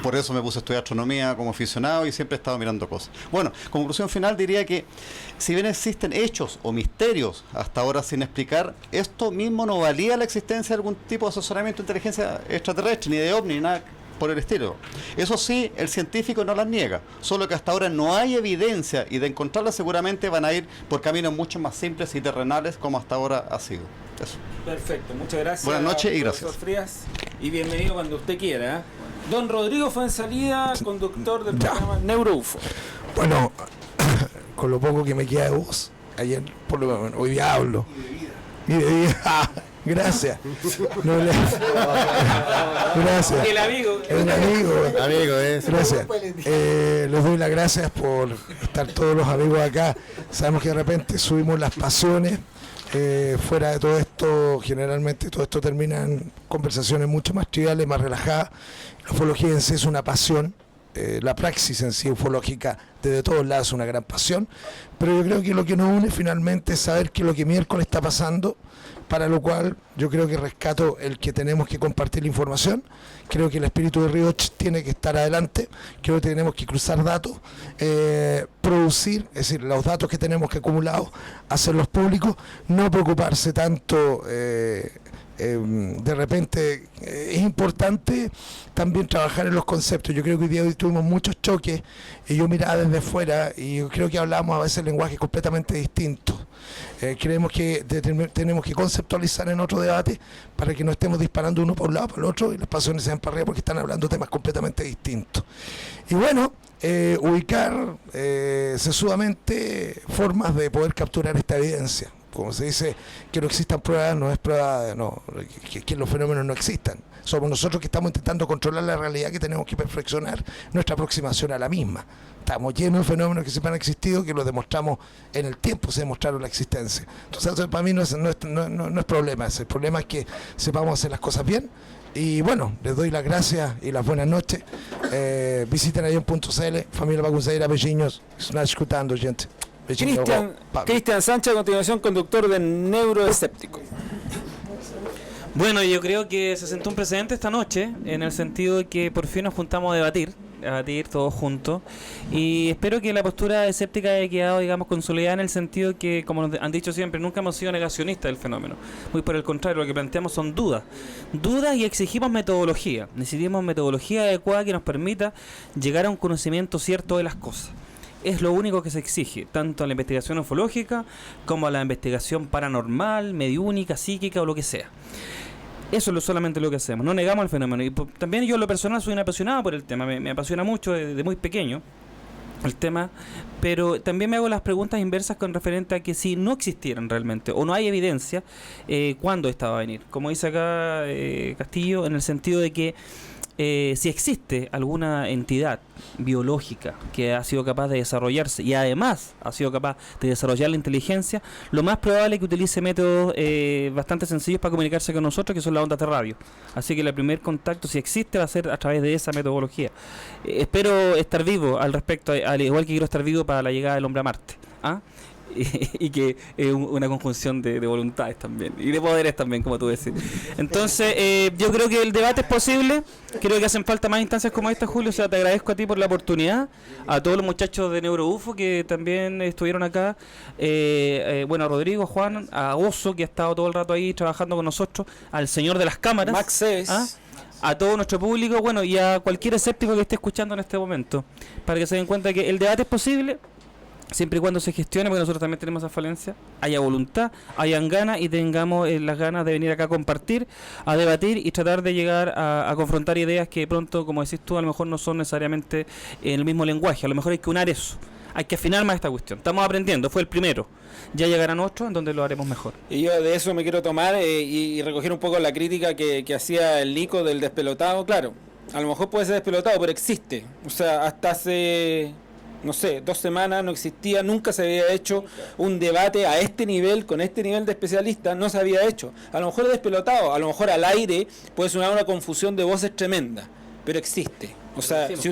Por eso me puse a estudiar astronomía como aficionado y siempre he estado mirando cosas. Bueno, conclusión final diría que si bien existen hechos o misterios hasta ahora sin explicar, esto mismo no valía la existencia de algún tipo de asesoramiento de inteligencia extraterrestre, ni de OVNI, ni nada por el estilo. Eso sí, el científico no las niega, solo que hasta ahora no hay evidencia y de encontrarlas seguramente van a ir por caminos mucho más simples y terrenales como hasta ahora ha sido. Eso.
Perfecto, muchas gracias.
Buenas noches y gracias.
Profesor Frías, y bienvenido cuando usted quiera. Don Rodrigo Fuenzalida, conductor del programa NeuroUFO.
Bueno, con lo poco que me queda de voz, ayer por lo menos, hoy día hablo. Y de vida. Gracias. Gracias.
El amigo.
El amigo.
Amigo,
Gracias. Les doy las gracias por estar todos los amigos acá. Sabemos que de repente subimos las pasiones. Fuera de todo esto, generalmente todo esto termina en conversaciones mucho más triviales, más relajadas. La ufología en sí es una pasión. La praxis en sí ufológica desde todos lados es una gran pasión, pero yo creo que lo que nos une finalmente es saber que lo que miércoles está pasando, para lo cual yo creo que rescato el que tenemos que compartir la información. Creo que el espíritu de Rioch tiene que estar adelante, creo que tenemos que cruzar datos, producir, es decir, los datos que tenemos que acumulados, hacerlos públicos, no preocuparse tanto. De repente es importante también trabajar en los conceptos. Yo creo que hoy día tuvimos muchos choques y yo miraba desde fuera y creo que hablamos a veces lenguajes completamente distintos. Creemos que tenemos que conceptualizar en otro debate para que no estemos disparando uno para un lado para el otro y las pasiones se van para arriba porque están hablando temas completamente distintos. Y bueno, ubicar sesudamente formas de poder capturar esta evidencia. Como se dice, que no existan pruebas, no es prueba que los fenómenos no existan. Somos nosotros que estamos intentando controlar la realidad, que tenemos que perfeccionar nuestra aproximación a la misma. Estamos llenos de fenómenos que siempre han existido, que los demostramos en el tiempo, se demostraron la existencia. Entonces, para mí no es problema ese. El problema es que sepamos hacer las cosas bien. Y bueno, les doy las gracias y las buenas noches. Visiten avión.cl, familia Pacunceira, Belliños, están escuchando, gente.
Cristian Sánchez, a continuación, conductor de Neuroescéptico.
Bueno, yo creo que se sentó un precedente esta noche, en el sentido de que por fin nos juntamos a debatir. debatir todos juntos. Y espero que la postura escéptica haya quedado, digamos, consolidada en el sentido que, como nos han dicho siempre, nunca hemos sido negacionistas del fenómeno. Muy por el contrario, lo que planteamos son dudas. Dudas y exigimos metodología. Necesitamos metodología adecuada que nos permita llegar a un conocimiento cierto de las cosas. Es lo único que se exige, tanto a la investigación ufológica como a la investigación paranormal, mediúnica, psíquica o lo que sea. Eso es solamente lo que hacemos, no negamos el fenómeno. Y también yo en lo personal soy un apasionado por el tema, me apasiona mucho desde muy pequeño el tema, pero también me hago las preguntas inversas con referente a que si no existieran realmente o no hay evidencia, ¿cuándo esta va a venir? Como dice acá Castillo, en el sentido de que si existe alguna entidad biológica que ha sido capaz de desarrollarse y además ha sido capaz de desarrollar la inteligencia, lo más probable es que utilice métodos bastante sencillos para comunicarse con nosotros, que son las ondas de radio. Así que el primer contacto, si existe, va a ser a través de esa metodología. Espero estar vivo al respecto, al igual que quiero estar vivo para la llegada del hombre a Marte. ¿Ah? Y que es una conjunción de voluntades también y de poderes también, como tú decís. Entonces yo creo que el debate es posible, creo que hacen falta más instancias como esta, Julio. O sea, te agradezco a ti por la oportunidad, a todos los muchachos de NeuroUFO que también estuvieron acá, bueno, a Rodrigo, a Juan, a Oso, que ha estado todo el rato ahí trabajando con nosotros, al señor de las cámaras,
Max Cés,
a todo nuestro público, bueno, y a cualquier escéptico que esté escuchando en este momento, para que se den cuenta que el debate es posible siempre y cuando se gestione, porque nosotros también tenemos esa falencia, haya voluntad, hayan ganas y tengamos las ganas de venir acá a compartir, a debatir y tratar de llegar a confrontar ideas que de pronto, como decís tú, a lo mejor no son necesariamente en el mismo lenguaje. A lo mejor hay que unar eso, hay que afinar más esta cuestión. Estamos aprendiendo, fue el primero, ya llegarán otros en donde lo haremos mejor.
Y yo de eso me quiero tomar y recoger un poco la crítica que hacía el Nico del despelotado. Claro, a lo mejor puede ser despelotado, pero existe. O sea, hasta hace, no sé, 2 semanas no existía, nunca se había hecho un debate a este nivel, con este nivel de especialistas, no se había hecho. A lo mejor es despelotado, a lo mejor al aire puede sonar una confusión de voces tremenda, pero existe. O sea, si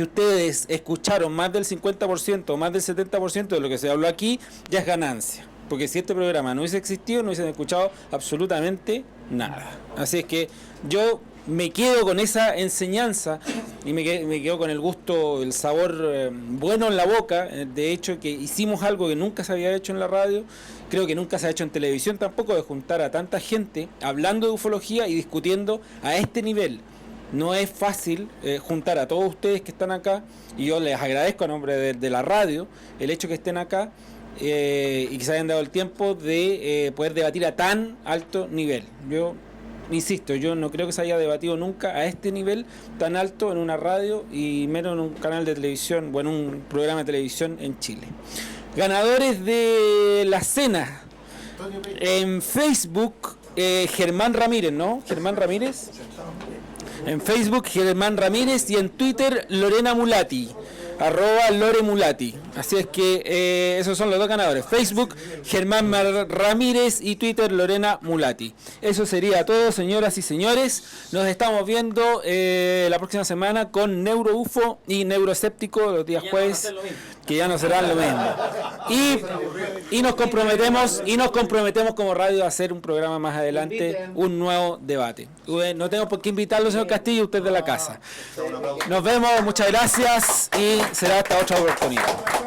ustedes escucharon más del 50% o más del 70% de lo que se habló aquí, ya es ganancia. Porque si este programa no hubiese existido, no hubiesen escuchado absolutamente nada. Así es que yo me quedo con esa enseñanza y me quedo con el gusto, el sabor bueno en la boca. De hecho, que hicimos algo que nunca se había hecho en la radio, creo que nunca se ha hecho en televisión tampoco, de juntar a tanta gente hablando de ufología y discutiendo a este nivel. No es fácil juntar a todos ustedes que están acá, y yo les agradezco a nombre de la radio el hecho que estén acá y que se hayan dado el tiempo de poder debatir a tan alto nivel. Yo insisto, yo no creo que se haya debatido nunca a este nivel tan alto en una radio y menos en un canal de televisión o en un programa de televisión en Chile. Ganadores de la cena en Facebook, Germán Ramírez, ¿no? Germán Ramírez. En Facebook, Germán Ramírez, y en Twitter, Lorena Mulati, @LoreMulati. Así es que esos son los 2 ganadores. Facebook, Germán Ramírez, y Twitter, Lorena Mulati. Eso sería todo, señoras y señores. Nos estamos viendo la próxima semana con NeuroUFO y Neuroescéptico los días jueves, que ya no serán lo mismo. Y nos comprometemos como radio a hacer un programa más adelante, un nuevo debate. No tengo por qué invitarlo, señor Castillo, usted de la casa. Nos vemos, muchas gracias y será hasta otra oportunidad.